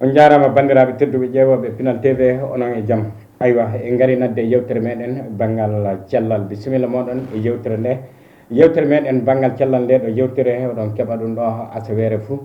on jarama bandiraɓe tedduɓe ƴeewoɓe Pinal TV onon e jaam aywa en gari nadde yewtere meɗen banggal cellal bisimilla moɗon e yewtere nde yewtere meɗen banggal cellal nde ɗo yewtere oɗon keɓa ɗum ɗo asawere fou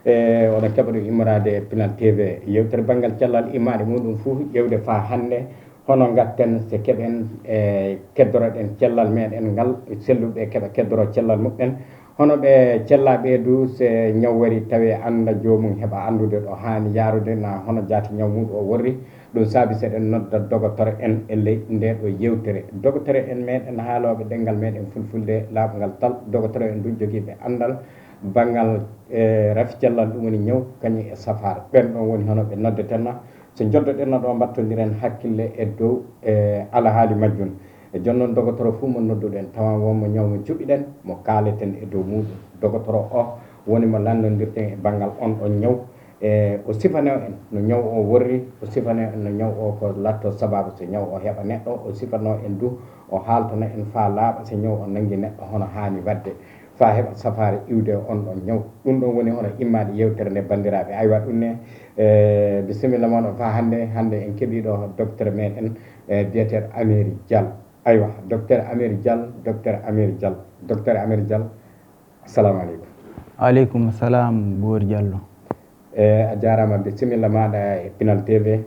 oɗon keɓa ɗum immorade e Pinal TV yewtere banggal cellal immade muɗum fou ƴewde fa hande hono gatten so keɓen e keddoroɗen cellal meɗen ngal selluɓe keeɓa keddoro cellal muɓɓen hono ɓe cellaɓe du se ñaw wari tawi anda jomum heeɓa andude ɗo hani yarude na hono jaati ñaw muɗum o worri ɗum saabi seɗen nodda docteur en e leydi nde ɗo yewtere docteur en meɗen haaloɓe ɗengal meɗen fulfulde laaɓgal tal docteur en du joguiɓe andal banggal rafi cellal ɗum woni ñaw kañum e safara ɓen ɗon woni hono ɓe noddetenna so joddoɗenno ɗo battodiren hakkille e dow alahaali majjum e jooni noon docteur fuu mo nodduɗen tawa wonmo ñaw mo cuɓiɗen mo kaaleten e dow muɗum docteur o woni mo landodirten e banggal on ɗon ñaw o sifane en no ñaw o worri o sifane en no ñaw o ko latto sababu so ñaw o heeɓa neɗɗo o sifano en du o haaltana en fa laaɓa so ñaw o nangui neɗɗo hono hani wadde fa heeɓa safare iwde on ɗon ñaw ɗum ɗon woni hono immade yewtere nde bandiraɓe aywa ɗum ne bisimilla moɗon fa hande en keeɓiɗo docteur meɗen biyeteɗo Amery Diallo aywa docteur Amery Diallo docteur Amery Diallo assalamu aleykum. Aleykum salam Bour Diallo. A jarama bisimilla maɗa e Pinal TV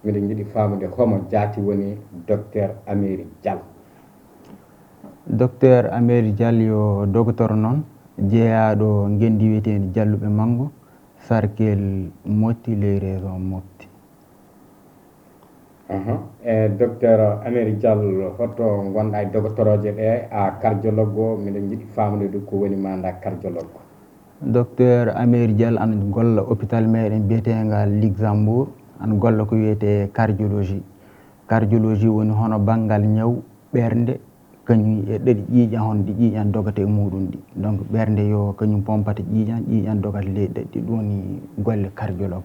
miɗen jiiɗi famude homo jaati woni docteur Amery Diallo. Docteur Amery Diallo yo docteur noon jeeyaɗo gendi wiyetedi Dialluɓe Mango Sarkel Motti les raisons Motti. Docteur Amery Diallo hoto gonɗa e doctoroje ɗe a cardiologue o miɗen jiiɗi famude du ko woni manda cardiologue. Docteur Amery Diallo ana golla hôpital meɗen biyetegal Luxembourg ana golla ko wiyete cardiologie woni hono banggal ñaw ɓerde kañum e ɗeɗi ƴiiƴan hono ɗi ƴiiƴan dogate e muɗum ɗi donc ɓerde yo kañum pompata ƴiiƴan dogata leydi ɗeɗɗi ɗum woni golle cardiologue.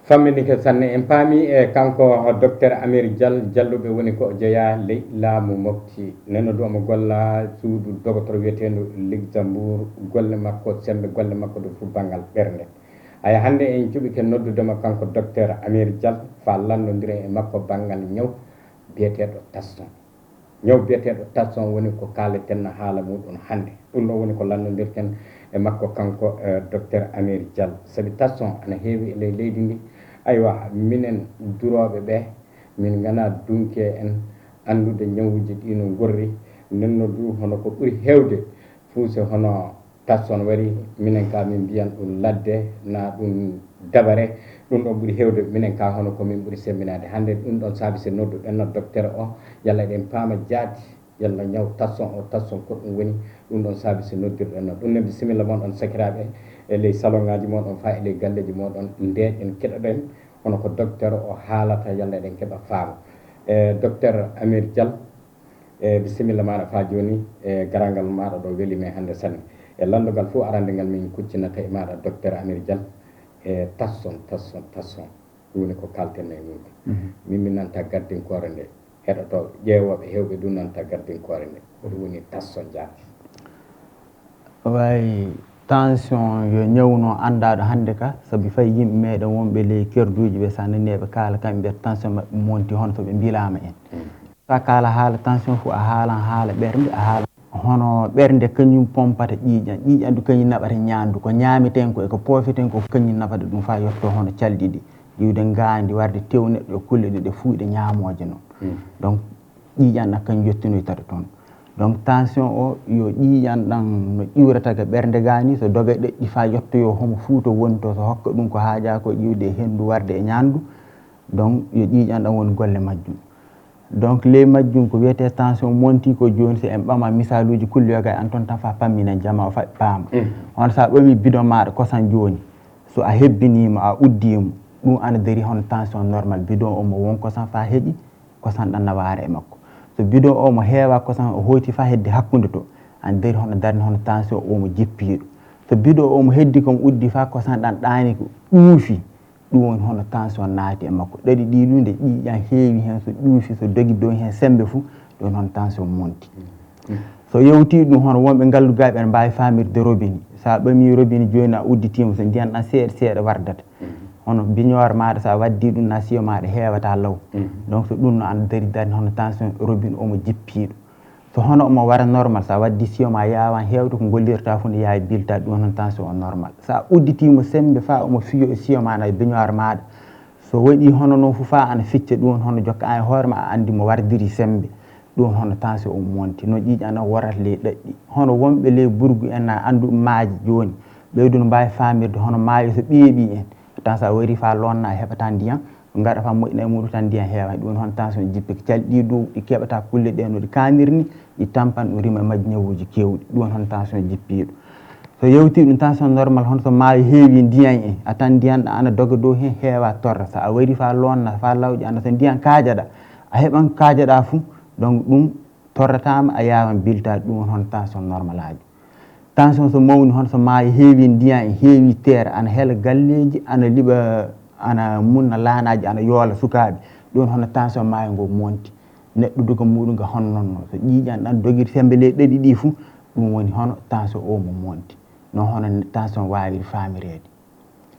famminike sanne en paami e kanko docteur Amery Diallo jalluɓe woni ko jeeya ley laamu mofti neno du omo golla suudu docteur wiyetendu Luxembourg golle makko sembe golle makko do fu banggal ɓerde aya hande en cuɓi ken noddudema kanko docteur Amery Diallo fa landodire e makko banggal ñaw biyeteɗo tasson ñaw biyeteɗo tasson woni ko kaleten haala muɗum hande ɗum ɗo woni ko landodirten e makko kanko docteur Amery Diallo saabi tasson ana heewi e leydi ndi aywa minen duroɓe ɓe min gana dunke en andude ñawuji ɗi no gorri nenno du hono ko ɓuuri hewde fuuse hono tasson wari minen ka min mbiyan ɗum ladde na ɗum dabare ɗum ɗon ɓuuri hewde minen ka hono komin ɓuuri sembinade hande ɗum ɗon saabi se nodduɗenno docteur o yalla eɗen paama jaati yalla ñaw tasson o tasson ko ɗum woni ɗum ɗon saabi se noddirɗenno ɗum ne bisimilla moɗon sakiraɓe e ley salon ngaji moɗon fa e ley galleji moɗon ndeƴen keɗoɗen hono ko docteur o haalata yalla eɗen keeɓa faama docteur Amery Diallo bisimilla maɗa fa joni e garangal maɗa ɗo weelimi hande sanne e landogal fof arandegal min kuccinata e maɗa docteur Amery Diallo e tasson ɗum woni ko kalten e muɗum min nanta gardinkore nde heɗoto ƴeewoɓe hewɓe ɗum nanta gardinkore nde ko ɗum woni tasson jaati way tension yo ñawno andaɗo hande ka saabi fayi yimɓe meɗen wonɓe ley kerduji ɓe sa naniɓe kaala kamɓe mbiyata tension mabɓe monti hono soɓe mbilama en sa kala haala tension fo a haalan haala ɓerde a haala hono ɓerde kañum pompata ƴiiƴan du kañum naɓata ñandu ko ñameten ko eko pofeten ko kañum nafata ɗum fa yetto hono calɗi ɗi yiwde gandi warde tew neɗɗo e kulle ɗe fuuɗe ñamoje noon donc ƴiiƴan ɗan kañum yettinoytata toon donc tension o yo ƴiiƴan ɗan no ƴiwrata ga ɓerde gani so doga ɗeƴƴi fa yettoyo homo fuuto woni to so hokka ɗum ko haaja ko ƴiwde e hendu warde e ñandu donc yo ƴiiƴan ɗan woni golle majjum donc ley majjum ko wiyete tension monti ko joni so en ɓama misaluji kulliyoga an toon tan fa pamminen jama o faɓi paama on sa ɓami bidon maɗa kosan joni so a hebbinima a uddimo ɗum ana daari hono tension normal bidon o mo won kosan fa heeƴi kosan ɗan nawara e makko so bidon o mo heewa kosan o hoyti fa hedde hakkude to an daari hono darde hono tension o mo jippiɗo so bidon o mo heddi komo uddi fa kosan ɗan ɗani ko ƴuufi ɗum woni hono tension naati e makko ɗaɗi ɗi ɗum nde ƴiiƴan heewi hen so ƴuufi so dogi dow hen sembe fou ɗon hono tension monti so yewti ɗum hono wonɓe gallugaɓe ɓe mbawi famirde robinet sa ɓami robinet joni a udditima so ndiyan ɗan seeɗa seeɗa wardata hono biñoore maɗa sa waddi ɗum na siyo maɗa heewata law donc so ɗum no an dari darni hono tension robinet omo jippiɗo so hono omo wara normal sa waddi siyo ma yawan heewde ko gollirta fu ne yaawi bilta ɗum hono tension o normal sa udditimo sembe fa omo fiyo e siyo ma na biñoore maɗa so waɗi hono noon fu fa ana ficca ɗum hono jokka an hoore ma a andi mo wardiri sembe ɗum hono tension o monti no ƴiiƴan o worata ley ɗaɗɗi hono wonɓe ley burgu en a andu maaji joni ɓeydu no mbawi famirde hono maayo so ɓeeɓi en tan sa wari fa lonna heɓata ndiyam gaɗa fa moƴƴina e muɗum tan ndiyam heewa ɗum hono tension jippi calɗi dow ɗi keɓata kulle ɗe no ɗi kanirni ɗi tampan ɗum rima e majji ñawuji kewɗi ɗum hono tension jippiɗo so yewti ɗum tension normal hono so maayo heewi ndiyam en a tan ndiyam ɗa ana doga dow hen heewa torra sa a wari fa lonna fa lawƴi anda so ndiyam kaajaɗa a heɓan kaajaɗa fuu donc ɗum torratama a yawan biltade ɗum hono tension normal aji tension so mawni hono so maayo heewi ndiyam e heewi terre ana heela galleji ana liɓa ana munna laanaji ana yoola sukaɓe ɗum hono tension maayo ngo monti neɗɗo duga muɗum ga honnonno so ƴiiƴan ɗan doguiri sembe ley ɗaɗi ɗi fuu ɗum woni hono tension o mo monti non hono tension wawi famirede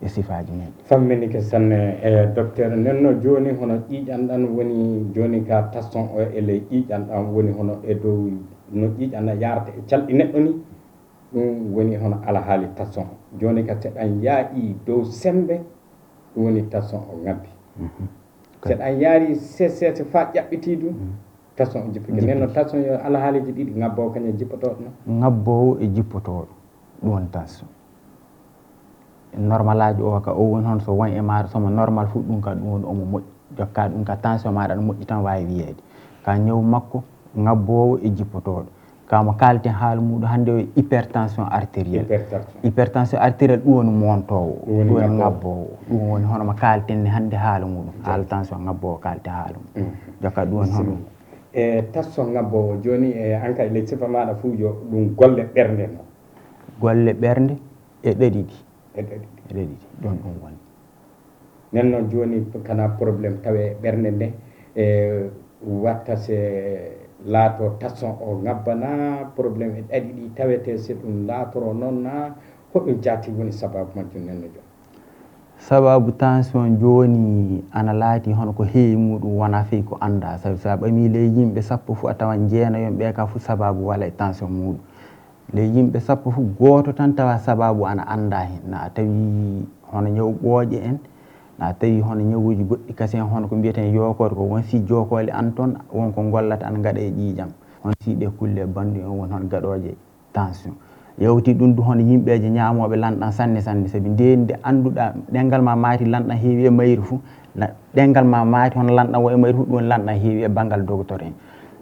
e sifaji men fammini ke sanne e docteur nenno joni hono ƴiiƴan ɗan woni joni ka tension o e ley ƴiiƴan ɗan woni hono e dow no ƴiiƴan ɗan yarata e calɗi neɗɗo ni ɗum woni hono alahaali tension joni ka seɗan yaaƴi dow sembe ɗum woni tension o ngabbi seɗan yaari sese fa ƴaɓɓiti ɗum tension o jippike nenno tension yo alahaaliji ɗiɗi ngabbowo kañum jippotoɗo no ngabbowo e jippotoɗo ɗum woni tension normal aji o ka o woni hono so won e maɗa somo normal fu ɗum ka ɗum woni omo moƴƴi jokka ɗum ka tension maɗa aɗa moƴƴi tan wawi wiyede ka ñawu makko ngabbowo e jippotoɗo kamo kalten haala muɗum hannde o hypertension artériel hypertension artériel ɗum woni montowo ɗum woni ngabbowo ɗum woni hono mo kalten hannde haala muɗum haala tension ngabbowo kalten haala muɗum jokka ɗum woni hono ɗum e tension ngabbowo joni e an kay ley sifa maɗa fuu yo ɗum golle ɓernde no golle ɓernde e ɗaɗiɗi e ɗaɗiɗi ɗon ɗum woni nen noon joni kana probléme tawe ɓernde nde e watta se laato tension o ngabbana probléme e ɗaɗi ɗi tawete so ɗum laatoro noon na hoɗum jaati woni sababu majjum nenno joni sababu tension joni ana laati hono ko heewi muɗum wona fewi ko anda sabi sa ɓami ley yimɓe sappo fo a tawan jeenayon ɓe ka fo sababu wala e tension muɗum ley yimɓe sappo fo goto tan tawa sababu ana anda hen na tawi hono ñaw ɓooƴe en na tawi hono ñawuji goɗɗi kasi hen hono ko mbiyeten yokorde ko won si jokole an toon wonko gollata ana gaɗa e ƴiiƴam on si ɗe kulle bandu en woni hono gaɗoje tension yewti ɗum du hono yimɓeje ñamoɓe lanɗan sanne sanne saabi nde nde annduɗa ɗengal ma maati lanɗan heewi e mayri fou ɗengal ma maati hono lanɗan wo e mayri fou ɗum woni lanɗan heewi e banggal docteur en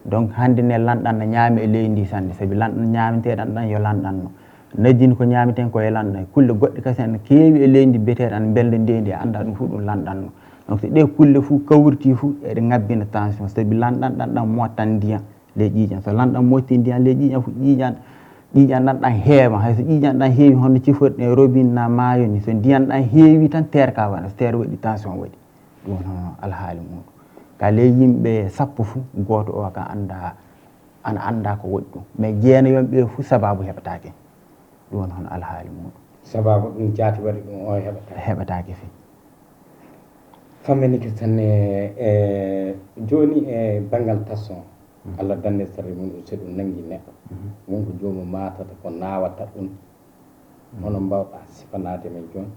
donc hande ne lanɗan no ñaami e leydi ndi sanne saabi lanɗan ñaameteɗan ɗan yo lanɗan no najjini ko ñaameten koye lanɗan kulle goɗɗe kasi ene keewi e leydi beteɗe ana belde ndendi e anda ɗum fuu ɗum lanɗan no donc so ɗe kulle fuu kawriti fuu eɗe ngabbina tension saabi lanɗan ɗan ɗan mottan ndiyam ley ƴiiƴam so lanɗan motti ndiyam ley ƴiiƴam fo ƴiiƴan ɗan ɗan heewa hayso ƴiiƴan ɗan heewi hono ciforɗe robinet na maayo ni so ndiyam ɗan heewi tan terre ka waɗa so terre waɗi tension waɗi ɗum hono alhaali muɗum ka ley yimɓe sappo fuu goto o ka anda ana anda ko waɗi ɗum mais jeenayon ɓe fuu sababu heɓatake ɗum woni hono alhaali muɗum sababu ɗum jaati waɗi ɗum o heɓatake fe fammenike tanne e joni e banggal tension Allah dande sare mum so ɗum nangi neɗɗo wonko jomum matata ko nawata ɗum hono mbawɗa sifanade men joni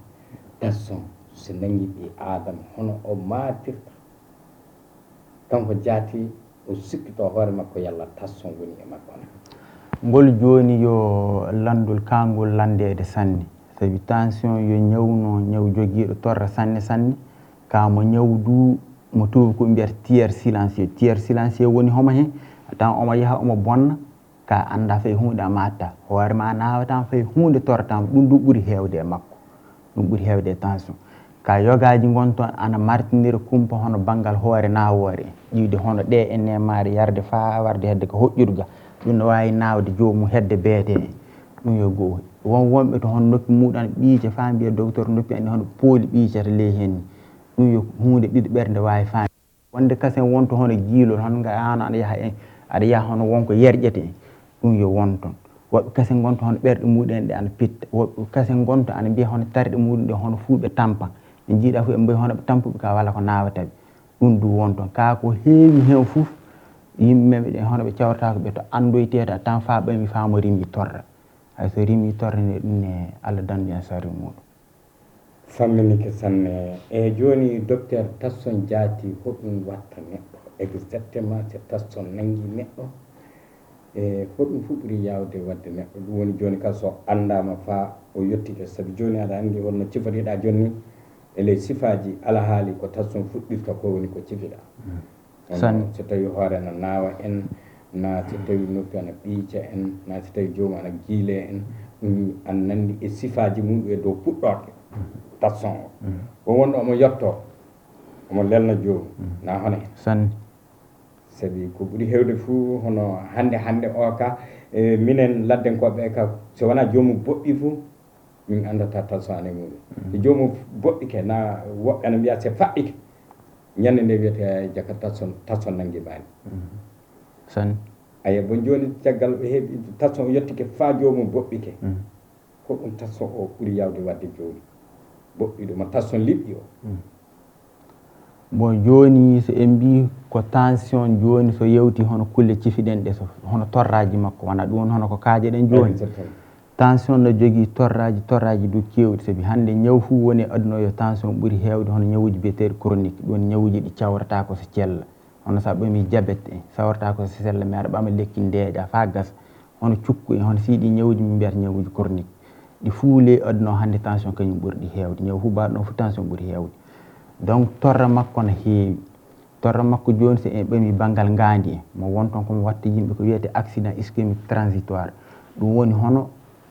tension so nangi ɓi adama hono o matirta kanko jaati o sikkito hoore makko yalla tension woni e makko ngol joni yo landol kangol landede sanne sabi tension yo ñawno ñaw joguiɗo torra sanne sanne kamo ñawdu mo tuba ko mbiyata tiers silencieux woni homo hen tan omo yaaha omo bonna ka anda fayi hunde a matta hoore ma nawatan fayi hunde torratama ɗum du ɓuuri hewde e makko ɗum ɓuuri hewde e tension ka yogaji gonton ana martinira kumpa hono banggal hoore nawore en ƴiwde hono ɗe enne maare yarde fa warde hedde ko hoƴƴuɗga ɗum ne wawi nawde jomum hedde beete en ɗum yo goho won wonɓe to hono noppi muɗum ana ɓiice fa mbiya docteur noppi andi hono pooli ɓiicata ley hen ni ɗum yo hunde ɓiɗɗo ɓerde wawi faami wonde kasen wonto hono jiilol hono ano aɗa yaaha en aɗa yaaha hono wonko yerƴete en ɗum yo wonton woɓɓe kasen gonto hono ɓerɗe muɗum ɗe ana pitta woɓɓe kasen gonto ana mbiya hono tarɗe muɗum ɗe hono fuuɓe tampan ɓe jiiɗa fof ɓe mbayi hono ɓe tampuɓe ka walla ko nawataɓe ɗum du won toon ka ko heewi hen fof yimɓeɓe ɗen hono ɓe cawrata ko ɓe to andoytede a tan fa ɓami famo rimi torra hay so rimi torre nde ɗum ne Allah dandu en sarri muɗum famminike sanne e joni docteur Tasson Diaty hoɗum watta neɗɗo exactement so Tasson nanggui neɗɗo e hoɗum fu ɓuuri yawde wadde neɗɗo ɗum woni joni kala so andama fa o yettike saabi joni aɗa andi holno ciforiɗa joni ele sifaji alahaali ko Tasson fuɗɗirta ko woni ko cifiɗa so tawi hoore ana nawa en na so tawi noppi ana ɓiica en na so tawi jomum ana guile en ɗum an nandi e sifaji muɗum e dow puɗɗorde Tasson o wonɗo omo yetto omo lelna jomum na hono en sanne sabi ko ɓuuri hewde fuu hono hande o ka minen laddenkoɓe ka so wona jomum boɗɗi fuu min andata Tasson ane muɗum e jomum boɗɗike na woɓɓe ana mbiya se faɗɗike ñande nde wiyete jaka Tasson nanggui bani sanne aya bon joni caggal ɓe heeɓi Tasson o yettike fa jomum boɗɗike ko ɗum Tasson o ɓuuri yawde wadde joni boɗɗiɗo mo Tasson liɓƴi o bon joni so en mbi ko tension joni so yewti hono kulle cifiɗen ɗe so hono torraji makko wona ɗum hono ko kaajeɗen joni tension no jogui torraji du kewɗi saabi hande ñaw fu woni aduna yo tension ɓuuri hewde hono ñawuji biyeteɗi chronique ɗum ñawuji ɗi cawrata ko so cella hono sa ɓami diabète en sawrata ko so sella mi aɗa ɓama lekki ndeeƴa fa gasa hono cukku en hono siɗi ñawuji min mbiyata ñawuji chronique ɗi fuu ley aduna o hande tension kañum ɓuurɗi hewde ñaw fu mbaɗo fu tension ɓuuri hewde donc torra makko no heewi torra makko joni so en ɓami banggal ngandi en mo won toon komo watta yimɓe ko wiyete accident ischémique transitoire ɗum woni hono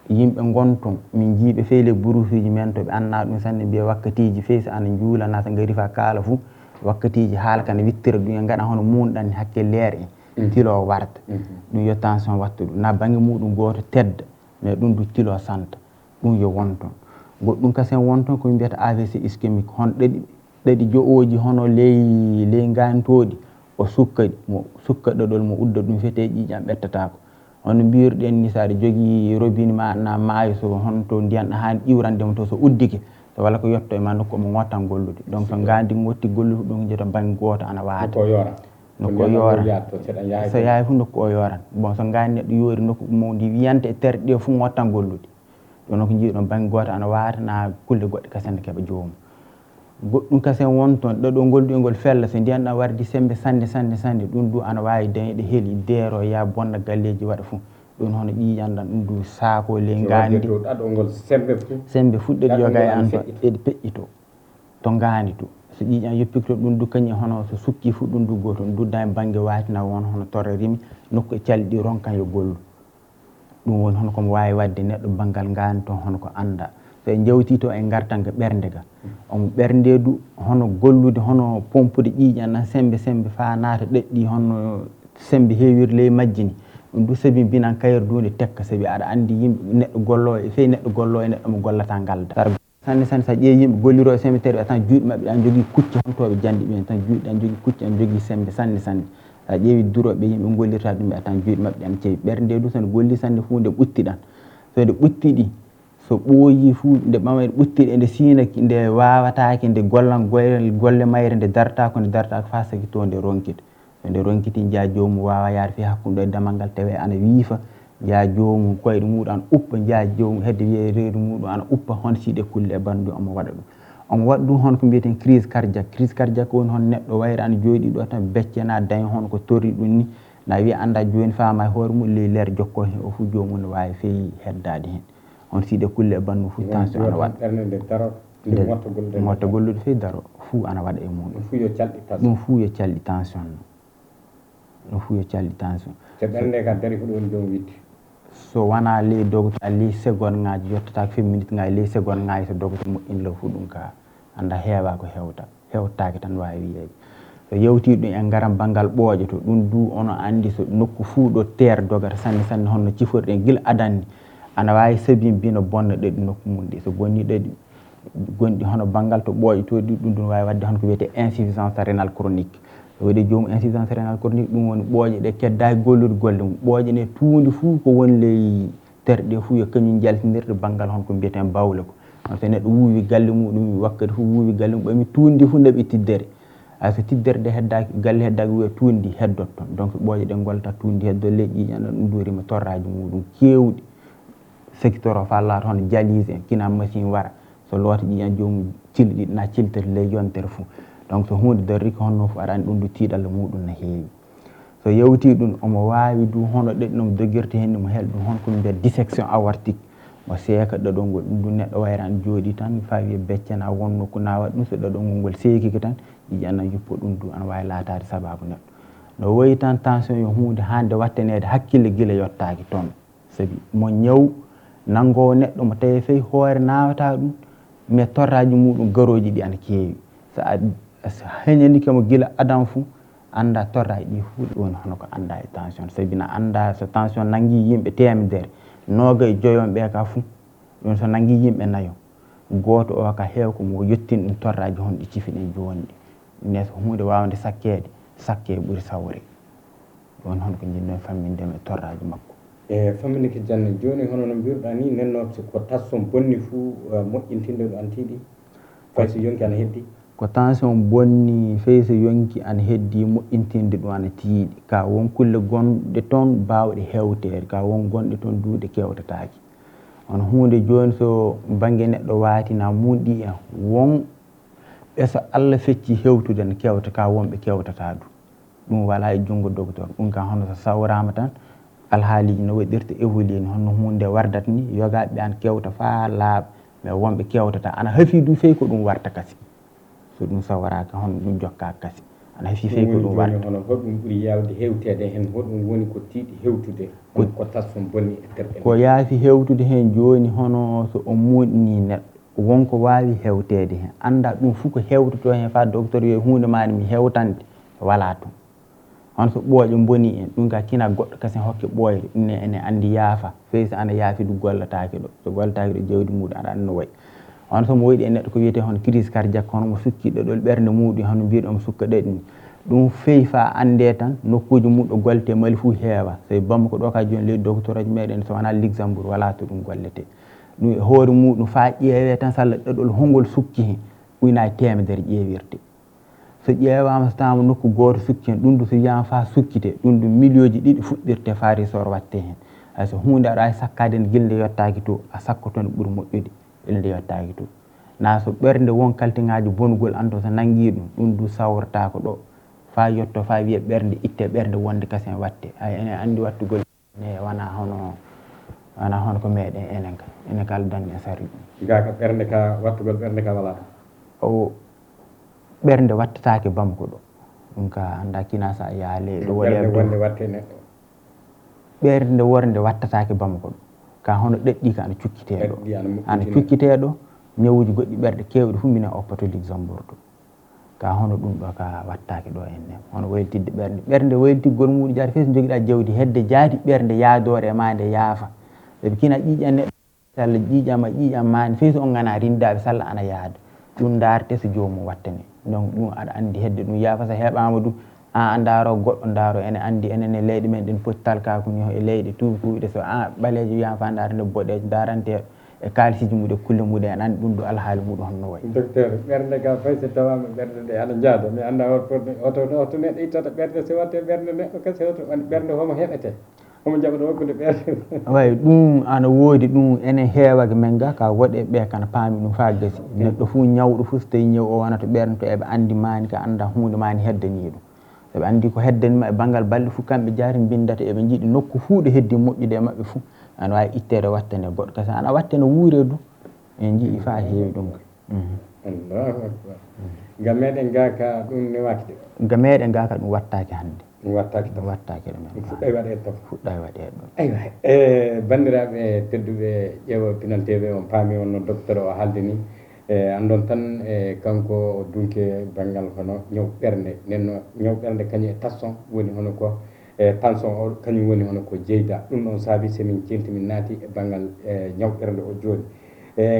yimɓe gonton min jiiɓe feyle brousuji men to ɓe anna ɗum sanne mbiya wakkatiji feyi so ana juula nata gari fa kaala fou wakkatiji haala kana wittira ɗum en gaɗa hono munɗanni hakke leer en tilo warta ɗum yo tension watta ɗum na banggue muɗum goto tedda mais ɗum du tilo santa ɗum yo wonton goɗɗum kasen wonton komin mbiyata AVC ischémique hono ɗaɗi jo'oji hono ley gantoɗi o sukkaɗi mo sukka ɗaɗol mo udda ɗum fete ƴiƴam ɓettatako hono mbirɗen ni saɗa jogui robinet ma na maayo so hono to ndiyan ɗa hani iwrandemo to so uddike so walla ko yetto e ma nokku omo ngottan gollude donc so gandi gotti gollude ɗum jeeto banggue goto ana waata nokku o yoora so yaawi fu nokku o yoran bon so gandi neɗɗo yoori nokku mo ndi wiyante e terɗe ɗe fu ngottan gollude ɗum noon ko jiiɗon banggue goto ana waata na kulle goɗɗe kasen keeɓa joomum goɗɗum kasen won toon ɗaɗo golluɗe ngol fella so ndiyan ɗam wardi sembe sanne ɗum du ana wawi dañede heeli deero ya bonna galleji waɗa fuu ɗum hono ƴiƴanɗan ɗum du saako ley gandi sembe fuɗɗeɗe yoga e an to ɗeɗe peƴƴito to gandi to so ƴiƴan yoppiki to ɗum du kañum hono so sukki fu ɗum du goto ɗum dudda e banggue watina won hono torre rimi nokku e calɗi ronkan yo gollu ɗum woni hono komo wawi wadde neɗɗo banggal gandi toon hono ko anda so en jawti to en gartan ko ɓernde ga omo ɓernde du hono gollude hono pompude ƴiƴan ɗan sembe fa naata ɗaɗɗi hono sembe heewiri ley majjini ɗum du saabi binan kayre dunde tekka saabi aɗa andi yimɓe neɗɗo gollo e feyi neɗɗo gollo e neɗɗo mo gollata galda sanne sa ƴeewi yimɓe golliro e sembe tawi tan juuɗe mabɓe ɗan jogui kucce hontoɓe jandi ɓen tan juuɗe ɗan jogui kucce ɗan jogui sembe sanne sa ƴeewi duroɓe yimɓe gollirta ɗum ɓe tan juuɗe mabɓe ɗan ceewi ɓernde du sono golli sanne fu nde ɓutti ɗan so nde ɓuttiɗi so ɓooyi fuu nde ɓama ɓuttiɗe e nde siinaki nde wawatake nde gollan golle mayre nde dartako fa sagi to nde ronkita so nde ronkiti jaa jomum wawa yaade fi hakkude e damal ngal tawi ana wiifa jaa jomum koyɗe muɗum ana uppa jaa jomum hedde wiye reedu muɗum ana uppa hono siide kulle e bandu omo waɗa ɗum omo waɗa ɗum hono ko mbiyeten crise cardiaque woni hono neɗɗo wayre ana jooɗi ɗo tan becce na daña hono ko torri ɗum ni na wiya anda joni fama e hoore mum ley leer jokko hen o fu jomum ne wawi feewi heddade hen on siide kulle e bandu fu tension ana waɗa motta gollude feyi daro fuu ana waɗa e muɗum ɗum fuu yo calɗi tension ɗum fuu yo calɗi tension so ɓernde ka dari ko ɗum jomum witti so wona ley dogota ley seconde ngaji yettatako fe minute ngaji ley seconde ngaji so dogota moƴƴin law fu ɗum ka anda heewa ko hewtake tan wawi wiyeede so yewti ɗum en garan banggal ɓooƴe to ɗum du ono andi so nokku fuu ɗo terre dogata sanne honno ciforɗen guila adanni ana wawi sabi bino bonna ɗaɗi nokku mum ɗi so bonni ɗaɗi gonɗi hono banggal to ɓooƴe to ɗi ɗum wawi wadde hono ko wiyete insuffisance rénale chronique so waɗi jomum insuffisance rénale chronique ɗum woni ɓooƴe ɗe keddaki gollude golle mum ɓooƴe ɗe tuundi fuu ko woni ley terɗe fuu yo kañum jaltinirde banggal honko mbiyeten bawle ko so neɗɗo wuuwi galle muɗum wakkati fof wuuwi galle mum ɓami tuundi fof ndeɓi tiddere so tidderde heddaki galle heddaki wiya tuundi heddot toon donc ɓooƴe ɗe golta tuundi heddo leydi ƴiƴan ɗum duurima torraji muɗum kewɗi secteur o fa laata hono dialyse en kina machine wara so loota ƴiƴan jomum cilɗi na ciltata ley yontere fof donc so hunde darri ko honno fof aɗa andi ɗum du tiiɗalla muɗum no heewi so yewti ɗum omo wawi du hono ɗeɗɗum doguirta hen mo hel ɗum hon ko mbiya dissection aortique mo seeka ɗaɗol ngol ɗum du neɗɗo wayran jooɗi tan fa wiya beccana wonno ko nawat ɗum so ɗaɗol ngol seekiki tan ƴiƴan an yuppo ɗum du ana wawi laatade sababu neɗɗo no woyi tan tension yo hunde hande wattanede hakkille guila yettaki toon saabi mo ñaw nanngowo neɗɗo mo tawi fayi hoore nawata ɗum mais torraji muɗum garoji ɗi ana keewi so heñanikemo guila adam fou anda torraji ɗi fuu ɗi woni hono ko anda e tension sabi na anda so tension nanggui yimɓe temedere noga e joyon ɓe ka fuu ɗum so nanggui yimɓe nayo goto o ka heew ko mo yettin ɗum torraji hon ɗi cifiɗen joni ɗi mais so hunde wawde sakkede sakke ɓuuri sawre ɗon hon ko jinnoe fammindema e torraji makko famminike Dianne joni hono no mbiruɗa ni nenno ko tasson bonni fuu moƴƴintinde ɗo an tiiɗi fay so yonki ana heddi ko tension bonni fey so yonki ana heddi moƴƴintinde ɗum ana tiiɗi ka won kulle gonɗe toon bawɗe hewtere ka won gonɗe toon duuɗe kewtataki hono hunde joni so banggue neɗɗo watina munɗi en won ɓeso Allah fecci hewtude ne kewta ka wonɓe kewtata ɗum wala e junggo docteur ɗum ka hono so sawrama tan alhaaliji no waɗirta évolué ni honno hunde wardata ni yogaɓe an kewta fa laaɓa mais wonɓe kewtata ana haafi du fey ko ɗum warta kasi so ɗum sawraka hono ɗum jokka kasi ana haafi fey ko ɗum warta hono hoɗum ɓuuri yawde hewtede hen hoɗum woni ko tiiɗi hewtude ko tasson bonni e terɗe ko yaafi hewtude hen joni hono so on muɗni neɗɗo wonko wawi hewtede hen anda ɗum fuu ko hewtoto hen fa docteur yo hunde mani mi hewtande wala toon hono so ɓooƴe boni en ɗum ka kina goɗɗo kasi hokke ɓooyre ɗum ene andi yaafa fey so ana yaafi du gollataki ɗo so gollataki ɗo jawdi muɗum aɗa andi no wayi hono somo woyɗi e neɗɗo ko wiyete hono crise cardiaque hono mo sukki ɗoɗol ɓerde muɗum hono mbiɗomo sukka ɗaɗi ni ɗum fey fa ande tan nokkuji mum ɗo gollete mali fuu heewa so Bamako ɗo ka joni leydi docteur aji meɗen so wona Luxembourg wala to ɗum gollete ɗum e hoore muɗum fa ƴeewe tan salla ɗaɗol hongol sukki hen ujunnaje temedere ƴeewirte so ƴeewama so tawama nokku goto sukki hen ɗum du so wiyama fa sukkite ɗum du million ji ɗiɗi fuɗɗirte fa resort watte hen hayso hunde aɗa wawi sakkade nde guilde yettaki to a sakkoto nde ɓuuri moƴƴude nde yettaki to na so ɓerde won kalteŋaji bongol anto so nanggui ɗum du sawrata ko ɗo fa yetto fa wiya ɓerde itte ɓerde wonde kasi en watte ene andi wattugol ne wona hono ko meɗen enen ka enen kala dañi e sari ɗum ga ka ɓerde ka wattugol ɓerde ka wala o ɓerde wattatake Bamako ɗo ɗum ka anda kina sa yaale ɗo wonde watte neɗɗo ɓerde worde wattatake Bamako ɗo ka hono ɗeɗɗi ka ana cukkiteɗo ana cukkiteɗo ñawuji goɗɗi ɓerde kewɗi fu minen oppato Luxembourg ɗo ka hono ɗum ɗo ka wattake ɗo enne hono wayltidde ɓerde wayltiggol muɗum jaati fey so joguiɗa jawdi hedde jaati ɓerde yaadore e ma nde yaafa saabi kina ƴiƴan neɗɗo salla ƴiƴama ƴiƴam mani fey so on gana rindaɓe salla ana yaada ɗum darete so jomum wattane donc ɗum aɗa andi hedde ɗum yaafa so heeɓama ɗum an daro goɗɗo daro ene andi enen e leyɗe men ɗen poti talkakum yo e leyɗe tubakuɓe so ɓalejo wiyama fa darande boɗejo daranteɗo e kalisiji muɗum e kulle muɗum en andi ɗum ɗo alhaali muɗum honno wayi docteur ɓerde ka fay so tawama ɓerde ɗe ana jaada mi anda oto neɗɗo ittata ɓerde so watte ɓerde neɗɗo kasi oto ɓerde homo heɓete homo jaɓata wakkude ɓerde wayi ɗum ana woodi ɗum ene heewake men ga ka woɗe ɓe kana paami ɗum fa gasi neɗɗo fuu ñawɗo fuu so tawi ñaw o wonata ɓerde to eɓe andi mani ka anda hunde mani heddani ɗum sooɓe andi ko heddanima e banggal balɗe fuu kamɓe jaari bindata eɓe jiiɗi nokku fuu ɗo heddi moƴƴude e mabɓe fuu ana wawi ittede wattane goɗɗo kasi ana watte no wuure du en jii fa heewi ɗum Allahu akbar ga meɗen ga ka ɗum ne wakde ga meɗen ga ka ɗum wattake hande ɗum wattake ɗum wattake ɗumen fuɗɗa waɗede tan fuɗɗa waɗede ɗum aywa bandiraɓe tedduɓe ƴeewa Pinal TV on paami on no docteur o haalde ni andon tan kanko o dunke banggal hono ñaw ɓerde nenno ñaw ɓerde kañum e tasson woni hono ko tension o kañum woni hono ko jeyda ɗum ɗon saabi somin celti min naati e banggal ñaw ɓerde o joni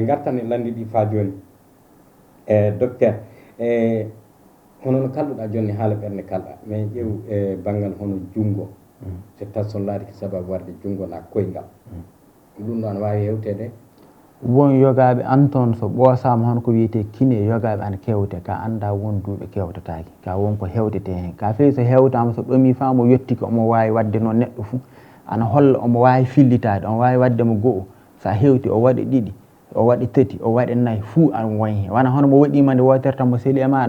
gartan e landi ɗi fa joni docteur hono no kalduɗa joni haala ɓerde kalɗa mais ƴeew banggal hono junggo so tension laari ko sababu warde junggo na koyngal ɗum ɗo ana wawi hewtede won yogaɓe an toon so ɓoosama hono ko wiyete kine yogaɓe ana kewte ka anda won duuɓe kewtataki ka wonko hewtete hen ka fewi so hewtama so ɗomi famo yettiki omo wawi wadde noon neɗɗo fou ana holla omo wawi fillitade omo wawi waddemo go'o sa hewti o waɗi ɗiɗi o waɗi tati o waɗi nayyi fuu an woni hen wona hono mo waɗima nde wotere tan mo seeli e maɗa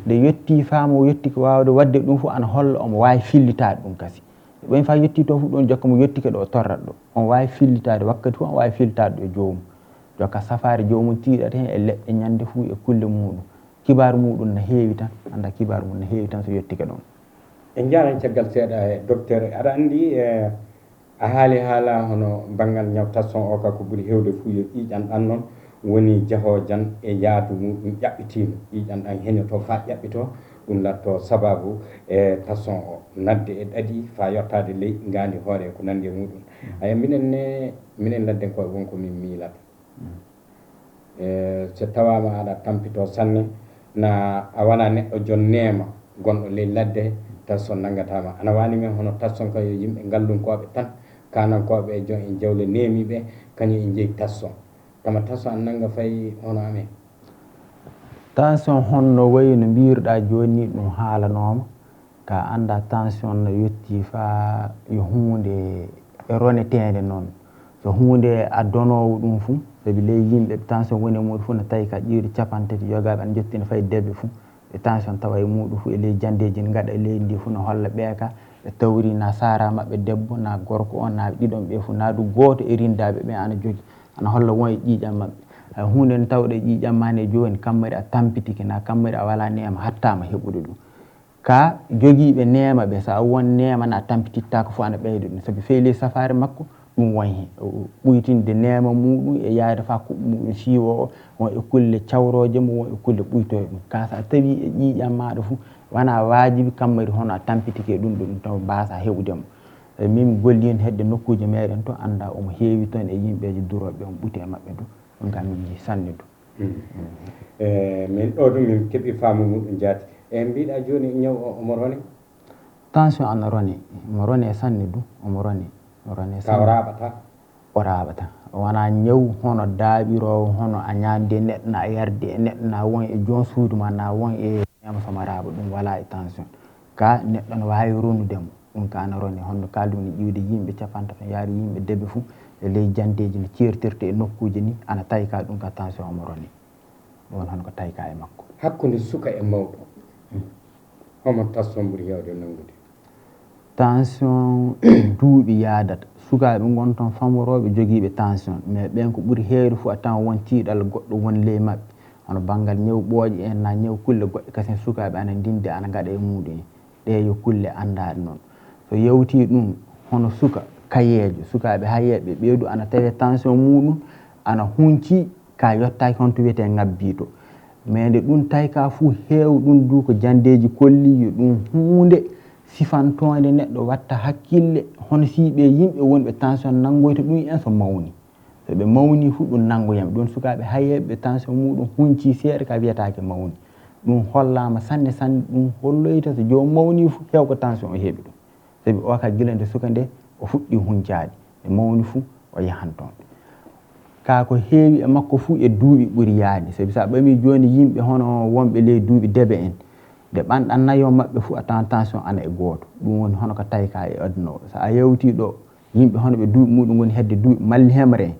nde yetti famo yettiki wawde wadde ɗum foof ana holla omo wawi fillitade ɗum kasi ɓen fa yetti to foof ɗon jokka mo yettike ɗo o torrat ɗo on wawi fillitade wakkati foof on wawi fillitade ɗo e jomum jokka safari jomum tiiɗata hen e leɗɗe ñande fuu e kulle muɗum kibaru muɗum ne heewi tan anda kibaru mum ne heewi tan so yettike ɗon en jaran caggal seeɗa e docteur aɗa andi a haali haala hono banggal ñaw tasson o ka ko ɓuuri hewde fuu yo ƴiƴanɗan noon woni jahojan e yaadu muɗum ƴaɓɓitima ƴiƴanɗan heñoto fa ƴaɓɓito ɗum latto sababu e tasson o nadde e ɗaɗi fa yettade ley ngandi hoore ko nandi e muɗum aya minen ladden koye wonko min miilata so tawama aɗa tampito sanne na a wona neɗɗo jon neema gonɗo ley ladde tasson naggatama ana wani men hono tasson ka yo yimɓe ngallunkoɓe tan kanankoɓe e jon en jawle neemiɓe kañum en jeeyi tasson kama tasson an nagga fayi hono amen tension honno wayi no mbiruɗa joni ɗum haalanoma ka anda tension no yetti fa yo hunde e ronetede noon so hunde a donowo ɗum fuu saabi ley yimɓe tension woni e muɗum fuu no tawi ka ƴiwde capantati yogaɓe ana jettino fayi debbe fuu e tension tawa e muɗum fuu e ley jandeji ne gaɗa e leydi ndi fuu no holla ɓeeka ɓe tawri na sara mabɓe debbo na gorko on na ɗiɗon ɓe fuu na ɗum goto e rindaɓe ɓe ana jogui ana holla won e ƴiƴam mabɓe hunde ne tawɗe ƴiƴam ma ne joni kammari a tampitiki na kammari a wala nema hattama heɓude ɗum ka joguiɓe nema ɓe sa won nema na tampitittako fo ana ɓeyda ɗum saabi feeli safari makko ɗum won hen ɓuytinde nema muɗum e yaade fa kuɓɓe muɗum siiwo o won e kulle cawroje mo won e kulle ɓuytoye ɗum ka sa tawi e ƴiƴam maɗa fou wona wajibi kammari hono a tampitike ɗum ɗo ɗum taw mbasa heɓudemo min gollino hedde nokkuji meɗen to anda omo heewi toon e yimɓeje duroɓe on ɓuute e mabɓe ɗum ɗum kam min jii sanne ɗum min ɗo ɗum min keeɓi faamu muɗum jaati e mbiɗa joni ñaw omo rone tension ana rone mo rone sanne du omo rone ka o raɓata o raɓata wona ñaw hono daaɓirowo hono a ñadde neɗɗo na yarde e neɗɗo na won e jon suudu ma na won e ñama somo raɓa ɗum wala e tension ka neɗɗo no wawi ronudemo ɗum ka ana rone honno kalɗum ne ƴiwde yimɓe capantati yaari yimɓe debbe fuu e ley jandeji no certirte e nokkuji ni ana tawi ka ɗum ka tension omo rone ɗon hono ko tawi ka e makko hakkude suka e mawɗo homo tension ɓuuri hewde nangude tension duuɓi yadata sukaɓe gonton famoroɓe joguiɓe tension mais ɓen ko ɓuuri heewde fo a tawan won tiiɗal goɗɗo won ley mabɓe hono banggal ñaw ɓooƴe en na ñaw kulle goɗɗe kasen sukaɓe ana ndinde ana gaɗa e muɗum ɗe yo kulle andaɗe noon so yewti ɗum hono suka kayejo sukaɓe hayeɓe ɓeydu ana tawi tension muɗum ana hunci ka yettaki honto wiyete ngabbito mais nde ɗum tawi ka fuu heew ɗum du ko jandeji kolli yo ɗum hunde sifantode neɗɗo watta hakkille hono siɓe yimɓe wonɓe tension nangoyta ɗum en so mawni so ɓe mawni fuu ɗum nangoyam ɗum sukaɓe hayeɓe tension muɗum hunci seeɗa ka wiyatake mawni ɗum hollama sanne sanne ɗum holloyta so jomum mawni fuu heew ko tension o heeɓi ɗum saabi o ka guila nde suka nde o fuɗɗi huncade e mawni fuu o yahan toon ka ko heewi e makko fuu e duuɓi ɓuuri yaade saabi sa ɓami joni yimɓe hono wonɓe ley duuɓi deebe en nde ɓanɗan nayo mabɓe fuu a tawan tension ana e goto ɗum woni hono ko tawi ka e aduna o so a yewti ɗo yimɓe hono ɓe duuɓi muɗum woni hedde duuɓi malli hemre en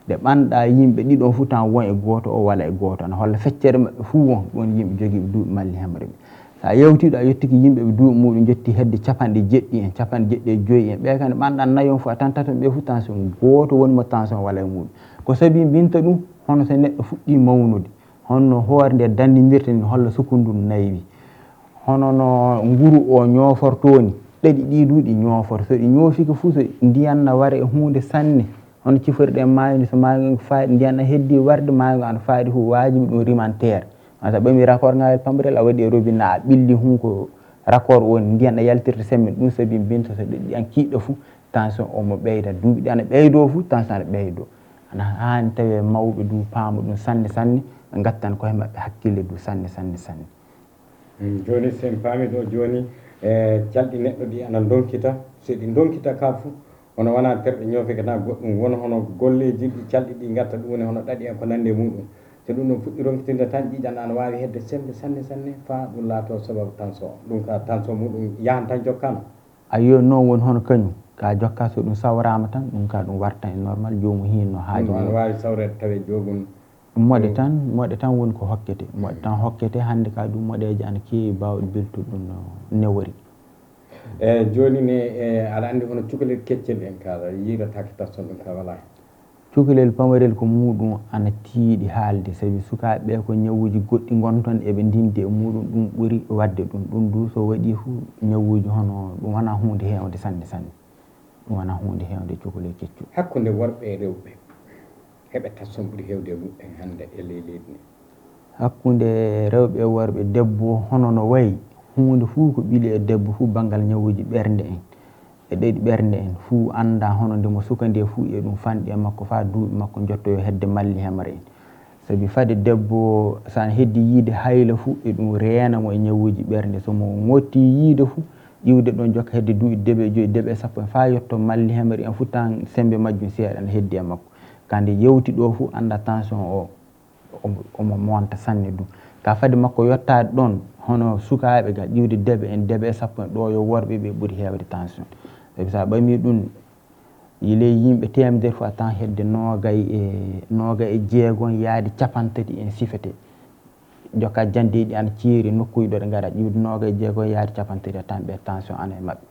nde ɓanɗa yimɓe ɗiɗon fuu tan won e goto o walla e goto ana holla feccere mabɓe fuu won ɗon yimɓe joguiɓe duuɓi malli hemre ɓe sa yewtiɗo a yettiki yimɓeɓe duuɓi muɗum jetti hedde capanɗe jeɗɗi en capanɗe jeɗɗi e joyyi en ɓe kam nde ɓanɗan nayon fuu a tan taton ɓe fuu tension goto wonimo tension walla e muɗum ko saabi mbinta ɗum hono so neɗɗo fuɗɗi mawnude honno hoore nde dandidirta ni holla sukundu naywi hono no nguru o ñofortoni ɗaɗi ɗi duuɗi ñofoto so ɗi ñoofiki fuu so ndiyanna wara e hunde sanne hono ciforiɗen maayo so maayo faaɗi ndiyanna heddi warde maayo ana faaɗi fuu wajibi ɗum rimantere sa ɓami raccord ngawel pambarel a waɗi e robinet a ɓilli hunko raccord woni ndiyanɗa yaltirta semmene ɗum saabi binta so ɗeɗi an kiiɗɗo fuu tension omo ɓeyda duuɓi ɗi ana ɓeydo fuu tension ana ɓeydo ana hani tawi mawɓe du paama ɗum sanne sanne ɓe gattan koye mabɓe hakkille du sanne sanne sanne joni sen paami ɗo joni e calɗi neɗɗo ɗi ana donkita so ɗi donkita ka fuu hono wana terɗe ñoofe kana goɗɗum wona hono golleji ɗi calɗi ɗi gatta ɗum woni hono ɗaɗi en ko nande muɗum so ɗum ɗum fuɗɗi ronkitinde tan ƴiƴan ana wawi hedde sembe sanne sanne fa ɗum laato sababu tension ɗum ka tension muɗum yahan tan jokkano ayo noon woni hono kañum ka jokka so ɗum sawrama tan ɗum ka ɗum wartan e normal jomum hinno haaji ana wawi sawrede tawe jogum moɗe tan woni ko hokkete moɗe tan hokkete hannde ka ɗum moɗeji ana keewi bawɗe beltude ɗum no newori joni ne aɗa andi hono cukalel keccel en kaala yiiratake tension ɗum ka wala cukalel pamarel ko muɗum ana tiiɗi haalde sabi sukaɓe ko ñawuji goɗɗi gonton eɓe ndindi e muɗum ɗum ɓuuri wadde ɗum du so waɗi fu ñawuji hono ɗum wona hunde hewde sanne sanne ɗum wona hunde hewde cukalel keccu hakkude worɓe e rewɓe heɓe tension ɓuuri hewde muɗɗen hannde e ley leydi ndi hakkude rewɓe e worɓe debbo hono no wayi hunde fuu ko ɓiili e debbo fuu banggal ñawuji ɓernde en e ɗeɗi ɓernde en fuu anda hono ndemo suka nde fuu e ɗum fanɗi e makko fa duuɓi makko jottoyo hedde malli hemre en sabi fade debbo sana heddi yiide hayla fuu e ɗum renamo e ñawuji ɓernde somo motti yiide fuu ƴiwde ɗon jokka hedde duuɓi deeɓe joyi deeɓe sappo en fa yetto malli hemre en futtan sembe majjum seeɗa ne heddi e makko kande yewti ɗo fuu anda tension o omo monta sanne du ka fade makko yottade ɗon hono sukaɓe ga ƴiwde deeɓe en deeɓe sappo en ɗo yo worɓe ɓe ɓuuri hewde tension sabi sa ɓami ɗum ley yimɓe temedere fo a tawan hedde noogay e jeegon yaade capantati en sifete jokka jandeji ana ceeri nokkuji ɗo ɗe gara ƴiwde noogay jeegon yaade capantati a tawan ɓe tension ana e mabɓe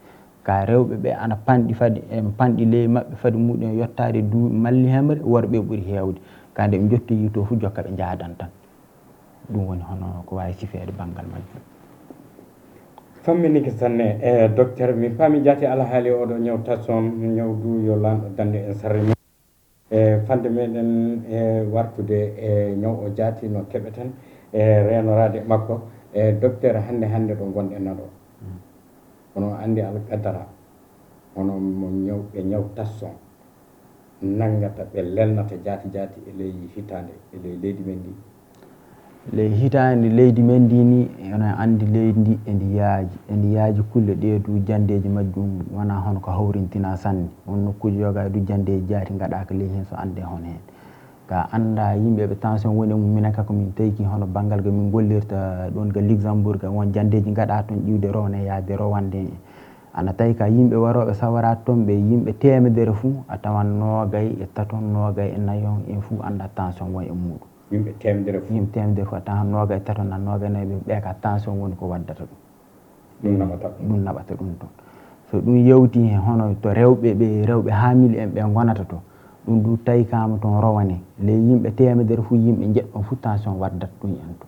ka rewɓe ɓe ana panɗi fade en panɗi ley mabɓe fade muɗum yottade duuɓi malli hemre worɓe ɓuuri hewde kande ɓe jottoyi to fu jokka ɓe jaadan tan ɗum woni hono ko wawi sifede banggal majjum famminike sanne docteur min paami jaati alahaali oɗo ñaw tension ñawdu yo lanɗo dande en sarre men fande meɗen wartude e ñaw o jaati no keɓeten renorade makko docteur hande ɗo gonɗen naɗo hono andi alqadara hono mo ñawɓe ñaw tension nangata ɓe lelnata jaati e ley hitande e ley leydi men ndi ley hitande leydi men ndi ni ene andi leydi ndi endi yaaji kulle ɗe du jandeji majjum wona hono ko hawrintina sanne on nokkuji yoga du jandeji jaati gaɗaka ley hen so ande hono hen ka anda yimɓeɓe tension woni mum minen kako min tawki hono banggal ga min gollirta ɗon ga Luxembourg ga won jandeji gaɗa toon ƴiwde rowne yaade rowande ana tawi ka yimɓe waroɓe sawrade toon ɓe yimɓe temedere fuu a tawan noogay e taton noogay e nayon en fuu anda tension won e muɗum yimɓe temedere fo a tawan noogay taton a noogay nayi ɓe ka tension woni ko waddata ɗum ɗum naɓata ɗum toon so ɗum yewti hen hono to rewɓe hamili en ɓe gonata to ɗum du tawi kama toon rowane ley yimɓe temedere fuu yimɓe jeɗɗon fuu tension waddat ɗum en to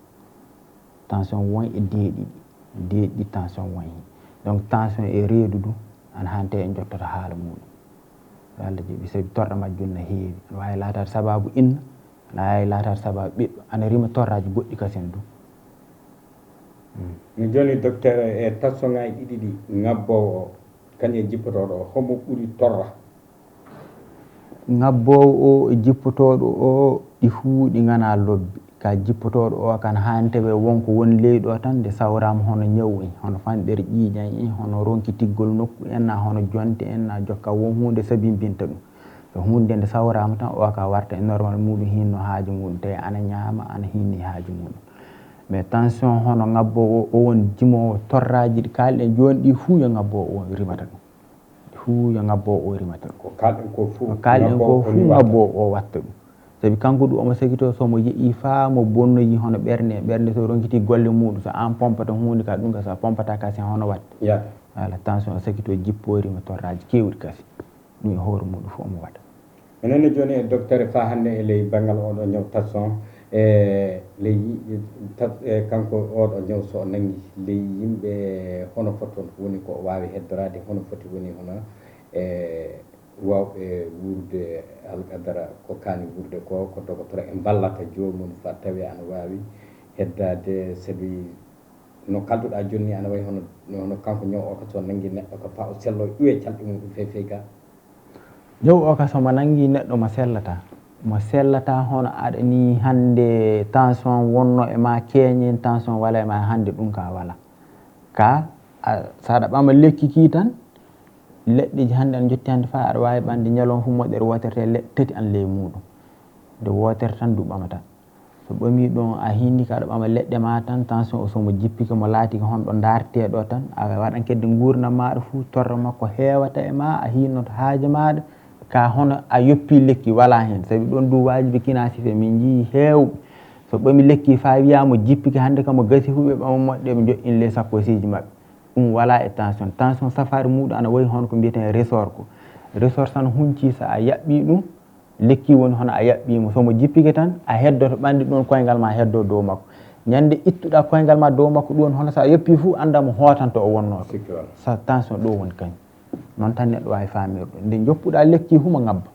tension won e deeɗi tension won hen donc tension e reedu du ana hante en jottota haala muɗum Allah jaɓi sabi torɗo majjum no heewi ana wawi latade sababu inna ana wawi latade sababu ɓiɗɗo ana rima torraji goɗɗi kasen du joni docteur e tension ngaji ɗiɗi ɗi ngabbowo o kañum e jippotoɗo o homo ɓuuri torra ngabbowo o e jippotoɗo o ɗi fuu ɗi gana lobbi ka jippotoɗo o kan hanteɓe wonko woni leyɗo tan nde sawrama hono ñawu en hono fanɗere ƴiiƴan en hono ronki tiggol nokku en na hono jonte en na jokka won hunde sabimbinta ɗum so hunde nde sawrama tan o ka warta e normal muɗum hinno haaji muɗum tawi ana ñaama ana hinni haaji muɗum mais tension hono ngabbowo o won jimowo torraji ɗi kalɗen joni ɗi fuu yo ngabbowo o rimata ɗum fuu yo ngabbowo o rimata ɗum ko kalɗen ko fuu ngabbowo o watta ɗum sabi kanko ɗum omo sagito somo yeehi fa mo bonnoyi hono ɓernde so ronkiti golle muɗum so an pompata hunde ka ɗum ka sa pompata kasi hono watta wala tension o sagito jipporima torraji kewɗi kasi ɗum e hoore muɗum fof omo waɗa enenne joni e docteur fa hande e ley banggal oɗo ñaw tension e ley kanko oɗo ñaw so nangi ley yimɓe hono foti woni ko wawi heddorade hono foti woni hono wawɓe wurde alqadara ko kani wurde ko docteur en ballata jomum fa tawi ana wawi heddade sabi no kalduɗa joni ana wayi hono kanko ñaw o ko so nangi neɗɗo ko fa o sello ƴuwe calɗi mum ɗum feewi ga ñaw o ka somo nangi neɗɗo mo sellata hono aɗa ni hande tension wonno e ma keñen tension wala e ma hande ɗum ka wala ka saɗa ɓama lekki ki tan leɗɗeji hannde an jotti hannde fa aɗa wawi ɓande ñalon fu moƴƴere woterte leɗɗe tati an ley muɗum nde wotere tan du ɓamata so ɓami ɗon a hindi ka aɗa ɓama leɗɗe ma tan tension o somo jippike mo laati ko honɗo darteɗo tan a waɗan kedde gurdam maɗa fuu torra makko heewata e ma a hinnoto haaje maɗa ka hono a yoppi lekki wala hen saabi ɗon du wajibi kina sife min jii heewɓe so ɓami lekki fa wiyamo jippike hannde kam mo gasi fu ɓe ɓama moƴƴe ɓe joƴƴin ley sakkosiji maɓɓe ɗum wala e tension tension safari muɗum ana wayi hono ko mbiyeten ressort ko ressort tan hunci so a yaɓɓi ɗum lekki woni hono a yaɓɓimo somo jippike tan a heddoto ɓandi ɗon koyngal ma heddo dow makko ñande ittuɗa koyngal ma dow makko ɗum hono sa yoppi fuu anda mo hotanto o wonno sa tension ɗo woni kañum noon tan neɗɗo wawi famirɗo nde joppuɗa lekki fu mo ngabba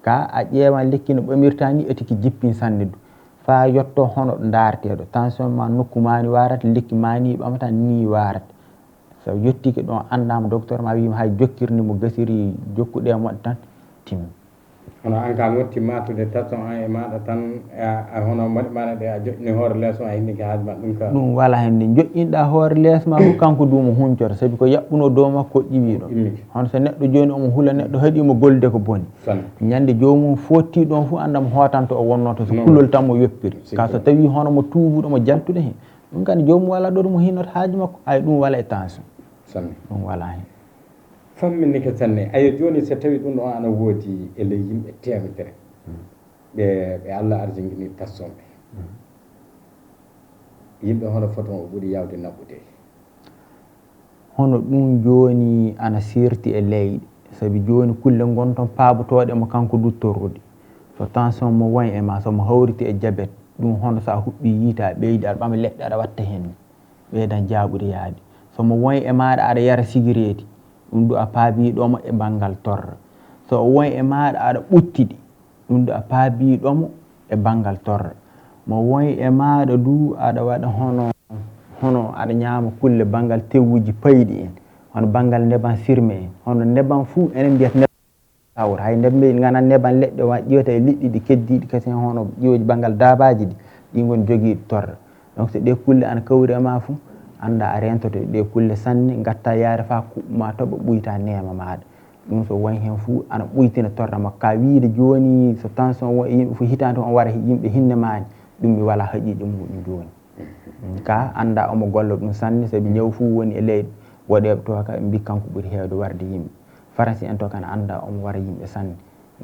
ka a ƴeewan lekki no ɓamirta ni etiki jippin sanne du fa yetto hono ɗo darteɗo tension ma nokku mani warata lekki mani ɓamata ni warata so yettike ɗon andama docteur ma wima hay jokkirni mo gasiri jokkuɗe moɗe tan timmi hono an ka gotti matude tension an e maɗa tan hono moɗe maɗa ɗe a joƴƴini hoore leeso ma hinniki haaji ma ɗum ka ɗum wala hende joƴƴinɗa hoore lees ma fu kanko dumo huncoto saabi ko yaɓɓuno dow makko ko ƴiwi ɗon hono so neɗɗo joni omo huula neɗɗo haaɗimo golde ko boni ñande jomum fotti ɗon fu andamo hotanto o wonnoto so kulol tan mo yoppiri ka so tawi hono mo tubuɗo mo jaltude hen ɗum kadi jomum wala ɗo mo hinnoto haaji makko ay ɗum wala e tension ɗum wala hen famminike sanne ayo joni so tawi ɗum ɗo ana woodi e ley yimɓe temedere ɓe Allah arjingini tassonɓe yimɓe hono foton o ɓuuri yawde naɓɓude hono ɗum joni ana sirti e leyɗe saabi joni kulle gonton paabotoɗe mo kanko duttorrude so tension mo woni e ma somo hawriti e diabète ɗum hono sa huɓɓi yiita a ɓeydi aɗa ɓama leɗɗe aɗa watta hen ɓeydan jaɓude yaade somo woni e maɗa aɗa yara cigarette ɗum du a paabiɗomo e banggal torra so o woni e maɗa aɗa ɓuttiɗi ɗum du a paabiɗomo e banggal torra mo woni e maɗa du aɗa waɗa hono aɗa ñaama kulle banggal tewuji payɗi en hono banggal neban sirme en hono neban fuu enen mbiyata neban sawra hay nebbe ganan neban leɗɗe wa ƴiwata e liɗɗi ɗi keddiɗi kasi hono ƴiwoji banggal dabaji ɗi goni joguiɗi torra donc so ɗe kulle ana kawri e ma fuu anda a rentoto ɗe kulle sanne gatta yaade fa kuɓɓuma toɓa ɓuyta nema maɗa ɗum so woni hen fuu ana ɓuytina torra makko ka wiide joni so tension wo yimɓe fo hitande on wara yimɓe hinne mani ɗum mi wala haƴiɗe muɗum joni ka anda omo golla ɗum sanne saabi ñaw fuu woni e leyɗe waɗeɓe to ka ɓe mbi kanko ɓuuri hewde warde yimɓe faransi en to kana anda omo wara yimɓe sanne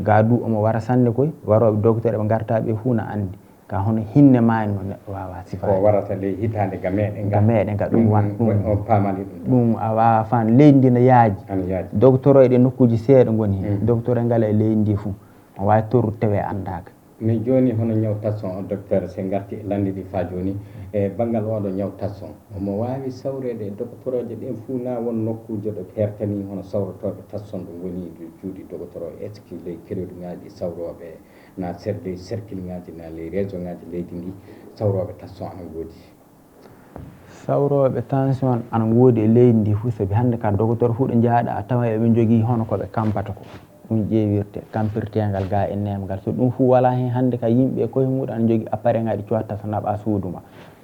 ga du omo wara sanne koye waroɓe docteur ɓe gartaɓe fuu na andi ka hono hinne mani no neɗɗo wawa sifade ko warata ley hitande ga meɗen ga ɗum wan on pamani ɗum a wawa fan leydi ndi no yaaji docteur o e ɗe nokkuji seeɗa goni hen docteur e ngala e leydi ndi fuu o wawi torrude tawi andaka mais joni hono ñaw tasson o docteur se garti e landi ɗi fa joni e banggal oɗo ñaw tasson omo wawi sawrede e docteur oje ɗen fuu na won nokkuje ɗo hertani hono sawrotoɓe tasson ɗo goni juuɗi docteur o est ce que ley crédit ngaji sawroɓe na ley cercle ngaji na ley région ngaji leydi ndi sawroɓe tasson ana goodi sawroɓe tension ana woodi e leydi ndi fuu saabi hande ka docteur fuu ɗo jaaɗa a tawa eɓe jogui hono koɓe kampata ko ɗum ƴeewirte kampirtegal ga e nemgal so ɗum fuu wala hen hande ka yimɓe koye muɗum ana jogui appareil ngaji cotta so naɓa suudu ma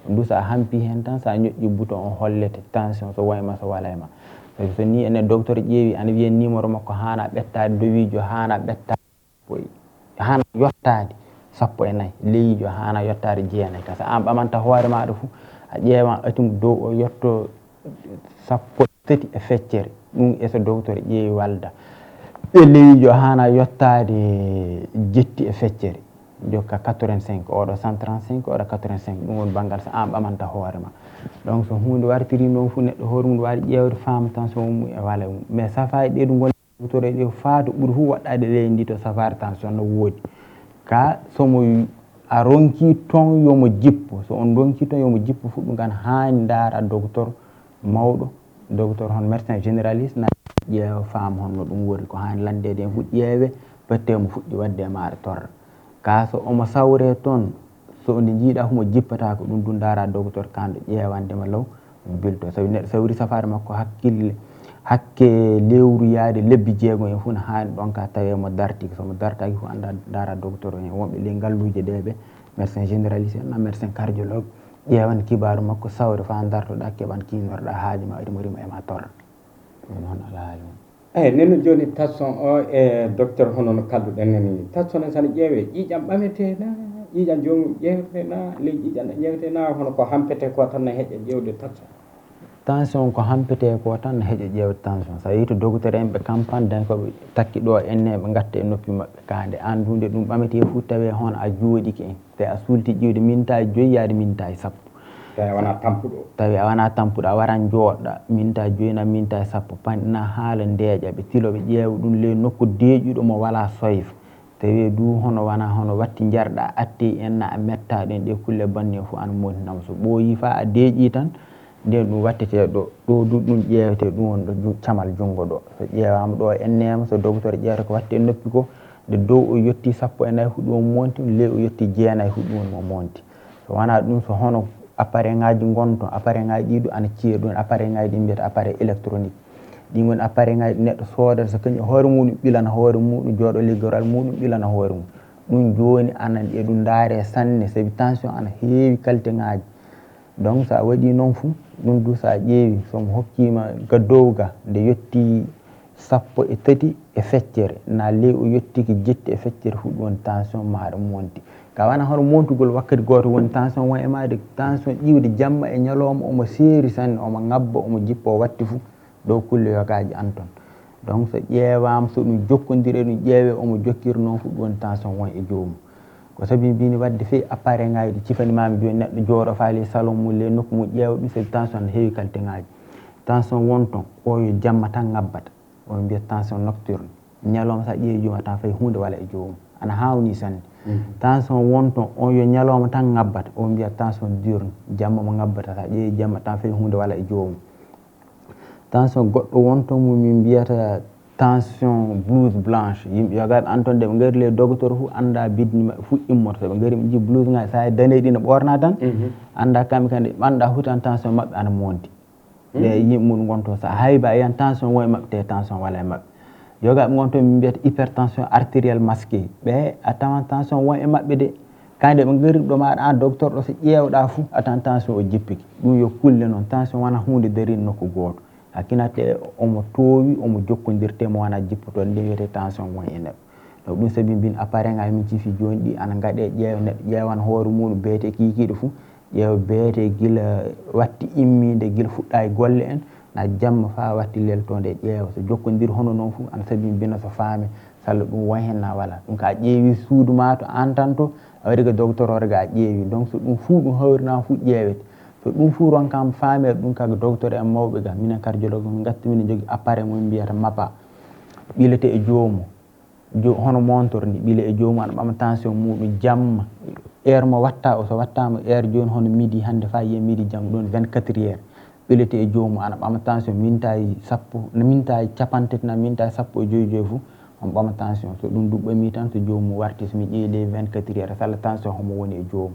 ɗum sa hampi hen tan sa ñoƴƴi bouton o hollete tension so wayma so wala e ma saabi so ni enen docteur ƴeewi ana wiya numéro makko hana ɓettade dowijo hana ɓettade hana yottade 14 leyijo hana yottade 9 ka sa an ɓamanta hoore maɗa fuu a ƴeewan atum dow o yetto 17 e feccere ɗum eso docteur ƴeewi walda e leyijo hana yottade jetti e feccere jokka 85 oɗo 135 oɗo 85 ɗum woni banggal so an ɓamanta hoore ma donc so hunde wartiri noon fuu neɗɗo hoore mum wawi ƴewde fama tension mum e wala mum mais safaji ɗe ɗum goni docteur ɗe faatu ɓuuri fu waɗɗade leydi ndi to safari tension no woodi ka somo a ronki ton yomo jippo so on ronki ton yomo jippo fu ɗum kan hani daara docteur mawɗo docteur hon médecin généraliste na ƴeewa faama honno ɗum woni ko hani landede en fuɗɗi ƴeewe batte mo fuɗɗi wadde e maɗa torra ka so omo sawre toon so nde jiiɗa fu mo jippata ko ɗum ɗum daara docteur kanɗo ƴeewandema law bilto sabi neɗɗo sawri safari makko hakke lewru yaade lebbi 6 en fu ne hani ɗon ka tawe mo dartiki somo dartaki fu anda daara docteur o hen wonɓe ley ngalluje ɗe ɓe médecin généraliste en médecin cardiologue ƴeewan kibaru makko sawre fa dartoɗa keɓan kinorɗa haaji ma aɗimo rima ema torra ɗum noon ala haali mum neno joni tasson o e docteur hono no kalduɗen ni tasson tan ƴeewe ƴiƴam ɓametena ƴiƴam jomum ƴewtena ley ƴiƴam ƴewtena hono ko hampete ko tan ne heƴa ƴewde tasson tension ko hampete ko tan ne heƴa ƴewde tension so yii to docteur en ɓe campagne den koɓe takki ɗo enne ɓe gatta e noppi maɓɓe kande an dunde ɗum ɓamete fof tawi hono a jooɗiki en te a sulti ƴiwde mintaji 5 yaade mintaji 10 tawi a wona tampuɗo tawi a wona tampuɗo a waran jooɗɗa mintaji 5 na mintaji 10 panɗina haala ndeeƴa ɓe tilo ɓe ƴeewa ɗum ley nokku deeƴuɗo mo wala soyfa tawi du hono wona hono watti jarɗa atti enna a metta ɗen ɗe kulle banni fof ana montinama so ɓooyi fa a deeƴi tan nden ɗum wattete ɗo du ɗum ƴeewete ɗum won ɗo camal junngo ɗo so ƴeewama ɗo ennema so docteur ƴeewata ko watte noppi ko nde dow o yetti 14 fu ɗum monti ley o yetti 9 fu ɗum mo monti so wona ɗum so hono appareil ngaji gonton appareil ngaji ɗiɗo ana ciiri ɗum appareil ngaji ɗi mbiyata appareil électronique ɗin woni appareil ngaji neɗɗo soodata so kañum hoore muɗum ɓilana hoore muɗum jooɗo liggoral muɗum ɓilana hoore mum ɗum joni anan e ɗum daare sanne saabi tension ana heewi qualité ngaji donc sa waɗi noon fou ɗum du sa ƴeewi somo hokkima gaddowga nde yetti 13 na ley o yettiki 7 fu ɗum tension maɗa monti ka wana hono montugol wakkati goto woni tension won e made tension ƴiwde jamma e ñalawma omo seeri sanne omo ngabba omo jippa o watti fu dow kulle yogaji anton donc so ƴeewama so ɗum jokkodiri ɗum ƴeewe omo jokkiri noon fu ɗum tension won e joomum ko sabi mbini wadde fe appareil ngaji ɗi cifanimami joni neɗɗo jooɗo fa ley salon mum ley nokku mum ƴeewa ɗum sabi tension ne heewi qualité ngaji tension won ton o yo jamma tan ngabbata o mbiyata tension nocturne ñalawma sa ƴeewi joomum tan fayi hunde wala e joomum ana hawni sanne tension won ton on yo ñalawma tan ngabbata o mbiyata tension diurne jamma mo ngabbata sa ƴeewi jamma tan fayi hunde wala e joomum tension goɗɗo won ton min mbiyata tension blouse blanche yimɓe yogaɓe anton de ɓe gari le docteur fu anda bidni maɓɓe fu immoto so ɓe gari ɓe jii blouse ngaji sa daneji ɗi ne ɓorna tan anda kamɓe kande ɓanɗa fu tan tension maɓɓe ana monti ɓe yimɓe muɗum gonto sa hayba a yiyan tension won e maɓɓe te tension wala e maɓɓe yogaɓe gonto min mbiyata hypertension artériel masqué ɓe a tawan tension won e maɓɓe de kande ɓe gari ɗo maɗa an docteur ɗo so ƴewɗa fu a tawan tension o jippiki ɗum yo kulle noon tension wona hunde darinde nokku goto hakkinatte omo toowi omo jokkodirtemo wona jippoto nde wiyete tension won e neɗɗo donc ɗum saabi mbin appareil ngaji min ciifi joni ɗi ana gaɗe ƴeewa neɗɗo ƴeewan hoore muɗum beete kikiɗe fou ƴeewa beete guila watti immide guila fuɗɗa e golle en na jamma fa watti leltonde ƴeewa so jokkodiri hono noon fou ana saabi mbina so faami salla ɗum won hen na wala ɗum ka ƴeewi suudu ma to an tan to a wari ko docteur ore ga ƴeewi donc so ɗum fuu ɗum hawrinama fuu ƴeewete so ɗum fuu ronkama faamede ɗum kaga docteur en mawɓe ga minen cardiologue min gatti minen jogui appareil mo mbiyata mappa ɓilete e joomu hono montor ni ɓiile e joomu aɗa ɓama tension muɗum jamma heure mo watta o so wattama heure joni hono midi hande fa yiye midi jam ɗon 24 heures ɓilete e joomu ana ɓama tension mintaji 10 mintaji capantati na mintaji 15 fou on ɓama tension so ɗum du ɓami tan so jomum warti somi ƴeewi les 24 heures salla tension homo woni e jomum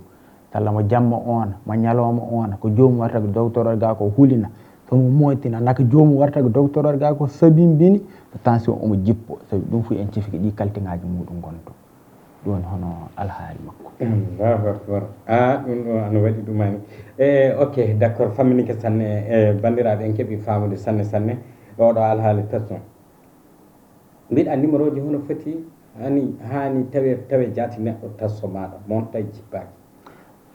salla mo jamma ona mo ñalawma ona ko jomum warta ko docteur ga ko hulina somo moytina naka jomum warta ko docteur ga ko sabimbini so tension omo jippo sabi ɗum fu en cifiki ɗi qualité ngaji muɗum gonto ɗum woni hono alhaali makko allahu akbar ɗum ɗo ana waɗi ɗumani ok d' accord famminike sanne e bandiraɓe en keeɓi famude sanne sanne oɗo alhaali tension mbiɗa numéro ji hono foti hani tawe jaati neɗɗo tasso maɗa monta jippaki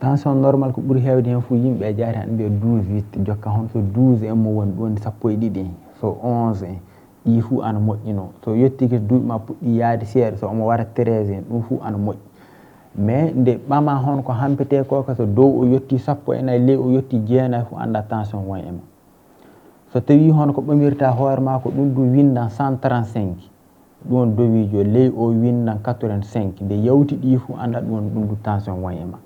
tension normal ko ɓuuri hewde hen fo yimɓe jaati han mbiya 12 jokka hon so 12 en mo woni ɗon 12 en so 11 en ɗi fuu ana moƴƴino so yettiki duuɓi ma puɗɗi yaade seeɗa so omo wara 13 en ɗum fuu ana moƴƴi mais nde ɓama hon ko hampete koka so dow o yetti 14 ley o yetti 9 fuu anda tension won ema so tawi hono ko ɓamirta hoore ma ko ɗum du windan 135 ɗum won dowijo ley o windan 85 nde yawti ɗi fuu anda ɗum du tension won ema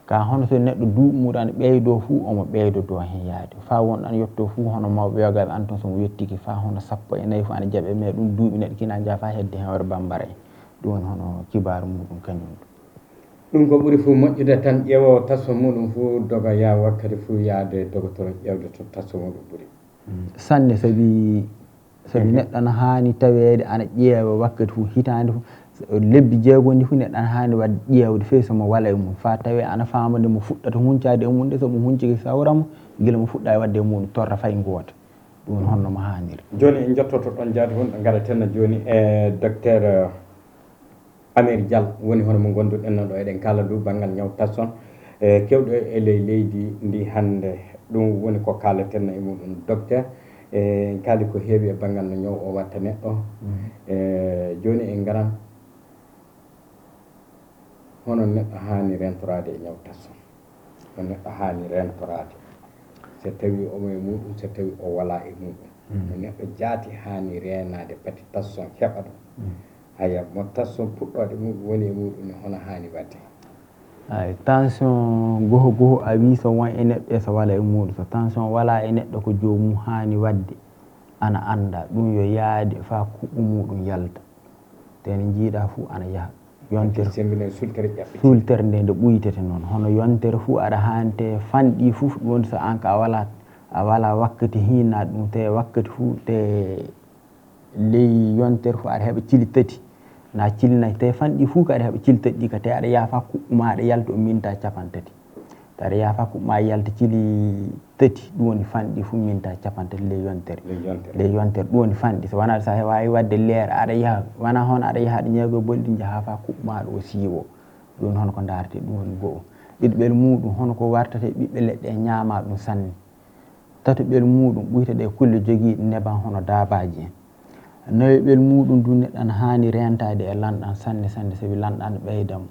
ka hono so neɗɗo duuɓi muɗum ana ɓeydo fuu omo ɓeydo do hen yaade fa won ɗan yetto fuu hono mawɓe yogaɓe an ton somo yettiki fa hono 14 fuu ana jaaɓe mais ɗum duuɓi neɗɗo kina jaa fa hedde hen hoore bambara en ɗum woni hono kibaru muɗum kañum ɗum ko ɓuuri fuu moƴƴude tan ƴeewo tasso muɗum fuu doga ya wakkati fuu yaade docteur ƴewde to tasso muɗum ɓuuri sanne sabi neɗɗo ana hani tawede ana ƴeewa wakkati fuu hitande fuu lebbi jeegondi fuu neɗɗo ana hani wadde ƴeewde fewi somo wala e mum fa tawi ana famade mo fuɗɗata huncade e mum nde somo hunciki sawramo guila mo fuɗɗa e wadde e muɗum torra fay goota ɗum honno mo haniri joni en jottoto ɗon jaadi hon ɗo garatenno joni e docteur Amir Diallo woni hono mo gonduɗen ɗo eɗen kala du banggal ñaw tasson e kewɗo e leydi ndi hande ɗum woni ko kalatenno e muɗum docteur e kaali ko heewi e banggal no ñaw o watta neɗɗo joni en garan hono neɗɗo hani rentorade e ñaw tasson ko neɗɗo hani rentorade so tawi omo e muɗum so tawi o wala e muɗum no neɗɗo jaati hani renade pati tasson heɓa ɗum aya mo tasson puɗɗode muɗum woni e muɗum ne hono hani wadde ay tension goho a wi so won e neɗɗo e so wala e muɗum so tension wala e neɗɗo ko jomum hani wadde ana anda ɗum yo yaade fa kuɓɓu muɗum yalta tene jiiɗa fuu ana yaaha yontere sultere nde nde ɓuytete noon hono yontere fuu aɗa hante fanɗi fuu ɗum woni so an ka a wala wakkati hinnaɗe ɗum te wakkati fuu te ley yontere fuu aɗa heeɓa cili tati na cilinayi te fanɗi fuu ko aɗa heeɓa cili tati ɗi ka te aɗa yaafa kuɓɓuma aɗa yalta o minta capantati te aɗa yaafa kuɓɓuma yalta cili tati ɗum woni fanɗi fuu minta capantati ley yontere ɗum woni fanɗi so wona sa wawi wadde leere aɗa yaaha wona hono aɗa yaaha aɗa ñeego bolɗi jaaha fa kuɓɓumaɗo o siiwo ɗum hono ko darete ɗum woni goho ɗiɗɓel muɗum hono ko wartate ɓiɓɓe leɗɗe ñaama ɗum sanne tatoɓel muɗum ɓuyta ɗe kulle joguiɗe neban hono dabaji en nayoɓel muɗum du neɗɗo ana hani rentade e lanɗan sanne saabi lanɗan ɓeydam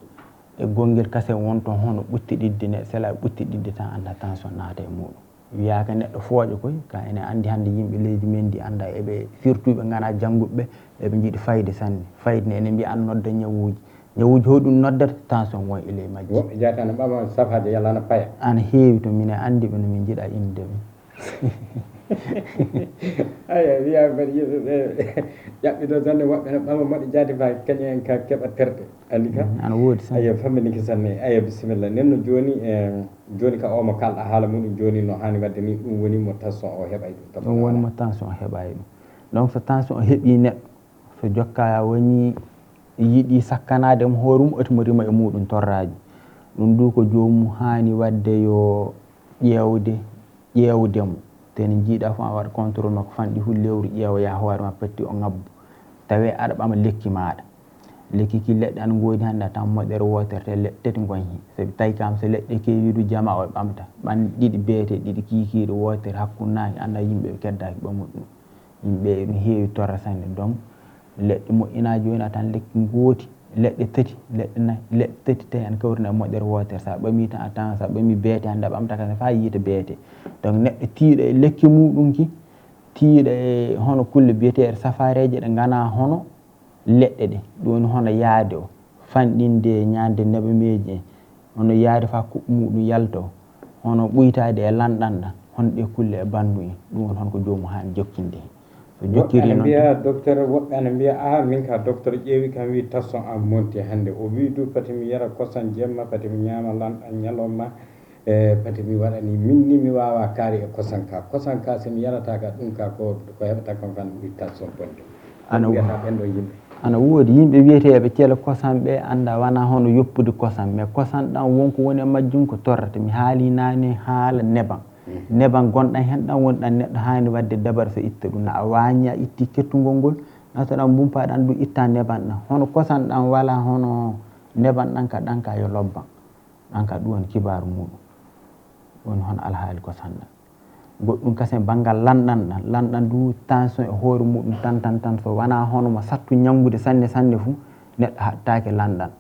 e gonguel kasen wonton hono ɓutti ɗidde neɗɗo sela ɓutti ɗidde tan anda tension naata e muɗum wiyaka neɗɗo fooƴo koy ka ene andi hande yimɓe leydi men ndi anda eɓe surtout ɓe gana jangguɓeɓe eɓe jiiɗi fayde sanne fayde ne ene mbiya an nodda ñawuji hoɗum noddata tension won e ley majji woɓɓe jaati ana ɓama safade yalla ana paya ana heewi to mine andi ɓe no min jiiɗa inde ɓe aya wiya mbaɗa yimɓeɓe ƴaɓɓito sanne woɓɓe ne ɓama moɗo jaadi fa kañum en ka keɓa terɗe andi ka ana woodi sanne aya famminiki sanne aya bisimilla nen no joni joni ka omo kalɗa haala muɗum joni no hani wadde ni ɗum woni mo tension o heɓay ɗum woni mo tension o heɓay ɗum donc so tension o heeɓi neɗɗo so jokka woni yiiɗi sakkanademo hoore mum otimo rima e muɗum torraji ɗum du ko jomum hani wadde yo ƴewdemo tene jiiɗa fo a waɗa contrôle makko fanɗi hu lewru ƴeewoya hoore ma patti o ngabbu tawi aɗa ɓama lekki maɗa lekki ki leɗɗe ana goodi hannde a tan moɗere wotere te leɗɗe tati gonhi sabi tawi kam so leɗɗe kewidu jama o ɓamta ɓan ɗiɗi beete ɗiɗi kikiɗe wotere hakkunnaki anda yimɓeɓe keddaki ɓamuɗ ɗum yimɓe ɗum heewi torra sanne donc leɗɗe moƴƴina joni a tan lekki gooti leɗɗe tati leɗɗe nayyi leɗɗe tati tawi ana kawrina e moƴƴere wotere sa ɓami tan a tan sa ɓami beete hannde a ɓamta kane fa yiita beete donc neɗɗo tiiɗo e lekki muɗum ki tiiɗo e hono kulle biyeteɗe safareje ɗe gana hono leɗɗe ɗe ɗum woni hono yaade o fanɗinde ñande neɓameji en hono yaade fa kuɓɓu muɗum yalta o hono ɓuytade e lanɗan ɗan hono ɗe kulle e bandu en ɗum woni hono ko jomum hani jokkinde so jokkiri noon mbiya docteur woɓɓe ana mbiya min ka docteur ƴeewi kam wi tension am monti hannde o wi du pati mi yara kosam jemma pati mi ñama lanɗan ñalawma pati mi waɗani min ni mi wawa kaari e kosam ka somi yarata ka ɗum ka ko heɓata kam kan ɓuri tension bonde ana wiyata ɓen ɗo yimɓe ana woodi yimɓe wiyeteɓe ceele kosam ɓe anda wona hono yoppude kosam mais kosam ɗan wonko woni e majjum ko torrata mi haali nane haala neban neban gonɗan hen ɗan woni ɗan neɗɗo hani wadde dabar so itta ɗum a wañi a itti kettugol ngol natoɗan bumpaɗan ɗum itta neban ɗan hono kosam ɗan wala hono neban ɗan ka yo lobban ɗan ka ɗum woni kibaru muɗum woni hono alhaali kosam ɗan goɗɗum kasen banggal lanɗan du tension e hoore muɗum tan so wona hono mo sattu ñamgude sanne fuu neɗɗo hattake lanɗan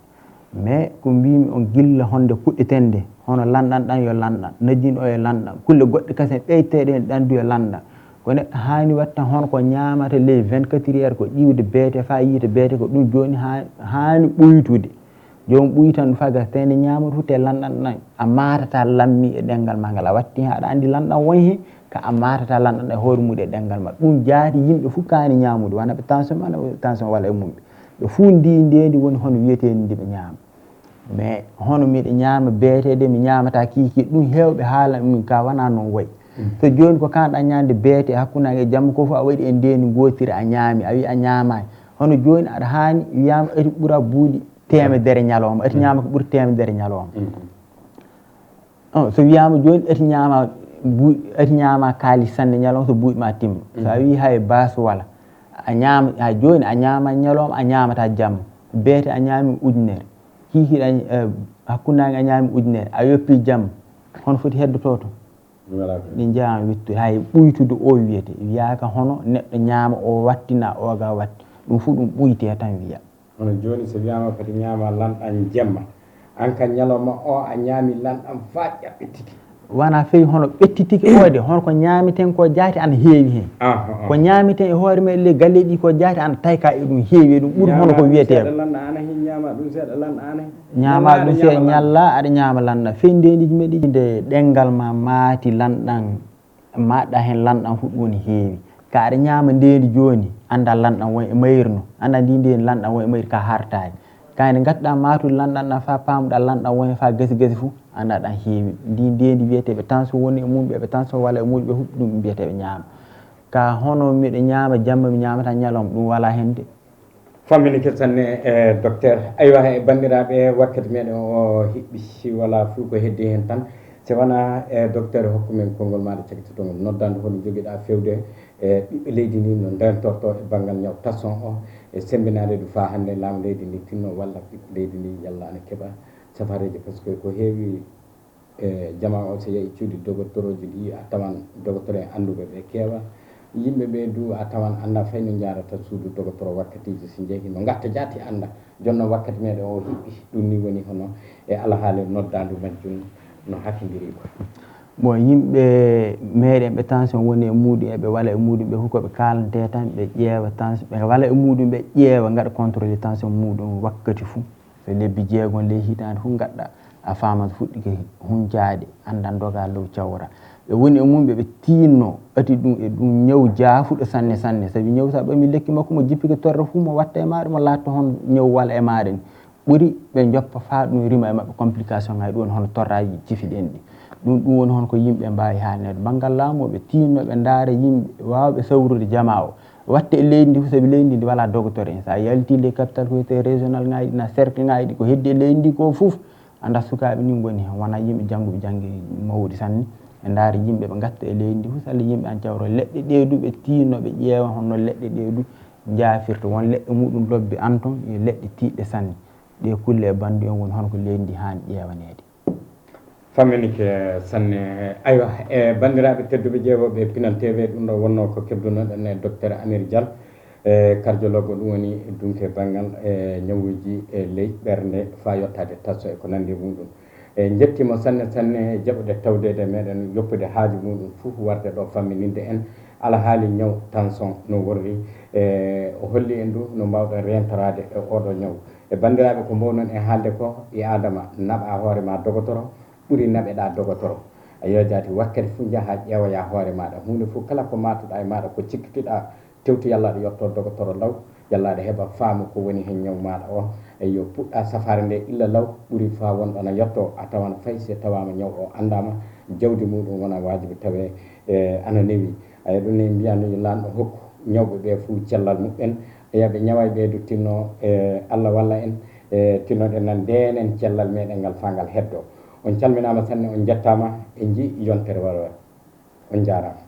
mais ko mbimi on gilla honde puɗɗitende hono lanɗan ɗan yo lanɗan najjin o e lanɗan kulle goɗɗe kasen ɓeyteɗe hen ɗan du e lanɗan ko neɗɗo hani watta hono ko ñamata ley 24 heures ko ƴiwde beete fa yiita beete ko ɗum joni hani ɓuytude jomum ɓuytan ɗum faga tene ñamata fu te lanɗan ɗan a matata lammi e ɗengal ma ngal a watti hen aɗa andi lanɗan woni hen ka a matata lanɗan e hoore muɗum e ɗengal ma ɗum jaati yimɓe foof kani ñamude wona ɓe tension wona tension walla e mumɓe ɓe fuu ndi woni hono wiyetedi ndi ɓe ñaama mais hono miɗa ñaama beetede mi ñamata kiiki ɗum hewɓe haala min ka wona noon wayi so joni ko kanɗa ñande beete hakkude e jamma ko fof a waɗi e ndeni gotiri a ñaami a wi a ñaamani hono joni aɗa hani wiyama ati ɓuura buuɗi temedere ñalawma ati ñama ko ɓuuri temedere ñalawma so wiyama joni ati ñama ati ñaama kaali sanne ñalawma so buuɗi ma timma so a wi hay basu wala a ñaama ha joni a ñaama ñalawma a ñaamata jamma beete a ñaami ujunere hihiɗa hakkunnage a ñaami ujunere a yoppi jamma hono foti heddoto to ɗi jeeyama wittude hay ɓuytude o wiyete wiyaka hono neɗɗo ñaama o wattina o ga watti ɗum fu ɗum ɓuyte tan wiya hono joni so wiyama foti ñaama lanɗan jemma an ka ñalawma o a ñaami lanɗan fa ƴaɓɓitiki wona fewi hono ɓettitiki ode hono ko ñaamiten ko jaati ana heewi hen ko ñaamiten e hoore meɗen le galleji ɗi ko jaati ana tayka e ɗum heewi e ɗum ɓuuri hono ko wiyeteɓe ñaama ɗum seeɗa ñalla aɗa ñaama lanɗan fewi ndendiji meɗi nde ɗengal ma maati lanɗan maɗɗa hen lanɗan fu ɗum woni heewi ka aɗa ñaama ndendi joni anda lanɗan won e mayirno anda ndi ndendi lanɗan won e mayri ka hartani kayne gadduɗa matude lanɗan ɗan fa pamuɗa lanɗan won fa gasi gasi fou anda ɗan heewi ndi ndendi wiyeteɓe tension woni e mumɓe ɓe tension walla e muɗuɓe fu ɗum mbiyeteɓe ñaama ka hono miɗo ñaama jamma mi ñamata ñalawma ɗum wala hen de fammini kettanne e docteur aywa e bandiraɓe wakkati meɗen o hiɓɓi wala fuu ko heddi hen tan so wona e docteur hokkumen konngol maɗa cakitotongol noddande hono joguiɗa fewde e ɓiɓɓe leydi ndi no ndentorto e banggal ñaw tasson o e sembinade ɗum fa hande laamu leydi ndi tinno walla ɓiɓɓe leydi ndi yalla ne keeɓa safareji par ce que ko heewi e jama o so yeehi cuuɗi docteur oji ɗi a tawan docteur en anduɓe ɓe keewa yimɓe ɓe du a tawan anda fay no jarata suudu docteur wakkatiji so jeehi no gatta jaati anda jonnon wakkati meɗen o hiɓɓi ɗum ni woni hono e alahaali noddadu majjum no hakkidiri ko bon yimɓe meɗen ɓe tension woni e muɗum eɓe walla e muɗum ɓe hukoɓe kalante tan ɓe ƴeewa tension ɓe walla e muɗum ɓe ƴeewa gaɗa contrôlé tension muɗum wakkati fou so lebbi jeegom ley hitande foof gaɗɗa a famat fuɗɗike hunjade andan doga low cawra ɓe woni e mum ɓe tinno ɓati ɗum e ɗum ñaw jaafuɗo sanne sanne saabi ñaw sa ɓami lekki makko mo jippiki torre fuu mo watta e maɗa mo latta hon ñaw walla e maɗa ni ɓuuri ɓe joppa fa ɗum rima e mabɓe complication ngaji ɗum woni hono torraji jifiɗen ɗi ɗum woni hono ko yimɓe mbawi haalnede banggal laamu ɓe tinno ɓe daara yimɓe wawɓe sawrude jama o watte e leydi ndi fo saabi leydi ndi wala docteur en sa yalti les capital communautaire régional ngaji ɗi na cercle ngaji ɗi ko heddi e leydi ndi ko foof anda sukaɓe ni goni hen wona yimɓe jangguɓe janggue mawɗi sanne e daara yimɓe ɓe gatta e leydi ndi foof salla yimɓe an cawro leɗɗe ɗe du ɓe tinno ɓe ƴeewa honno leɗɗe ɗe du jaafirta won leɗɗe muɗum lobbi an ton yo leɗɗe tiɗɗe sanne ɗe kulle e bandu en woni hono ko leydi ndi hani ƴewanede famminike sanne aywa e bandiraɓe tedduɓe ƴeewoɓe Pinal TV ɗum ɗo wonno ko kebdunoɗen e docteur Amir Dial e cardiologue ɗum woni dunke banggal e ñawuji e ley ɓerde fa yettade tasso e ko nandi muɗum e jettimo sanne sanne jaɓuɗe tawdede meɗen yoppude haaju muɗum foof warde ɗo fammininde en alahaali ñaw tension no worri e o holli en du no mbawɗen rentorade e oɗo ñaw e bandiraɓe ko mbawnon e haalde ko ɓi adama naɓa hoorema dogotoro ɓuuri naɓeɗa dogotoro a yewjati wakkati fuu jaaha ƴeewoya hoore maɗa hunde foof kala ko matuɗa e maɗa ko cikkitiɗa tewtu yallaɗo yetto dogotoro law yallaɗo heeɓa faamu ko woni hen ñaw maɗa o e yo puɗɗa safare nde illa law ɓuuri fa wonɗona yetto a tawan fay so tawama ñaw o andama jawdi muɗum wona wajibi tawe ana newi aya ɗum ne mbiyano yo lanɗo hokku ñawɓe ɓe fuu cellal muɓɓen eyaɓe ñaway ɓeydu tinno e Allah walla en e tinnoɗen nan ndenen cellal meɗen ngal fa ngal heddo on calminama sanne on jettama e ji yontere wawa on jarama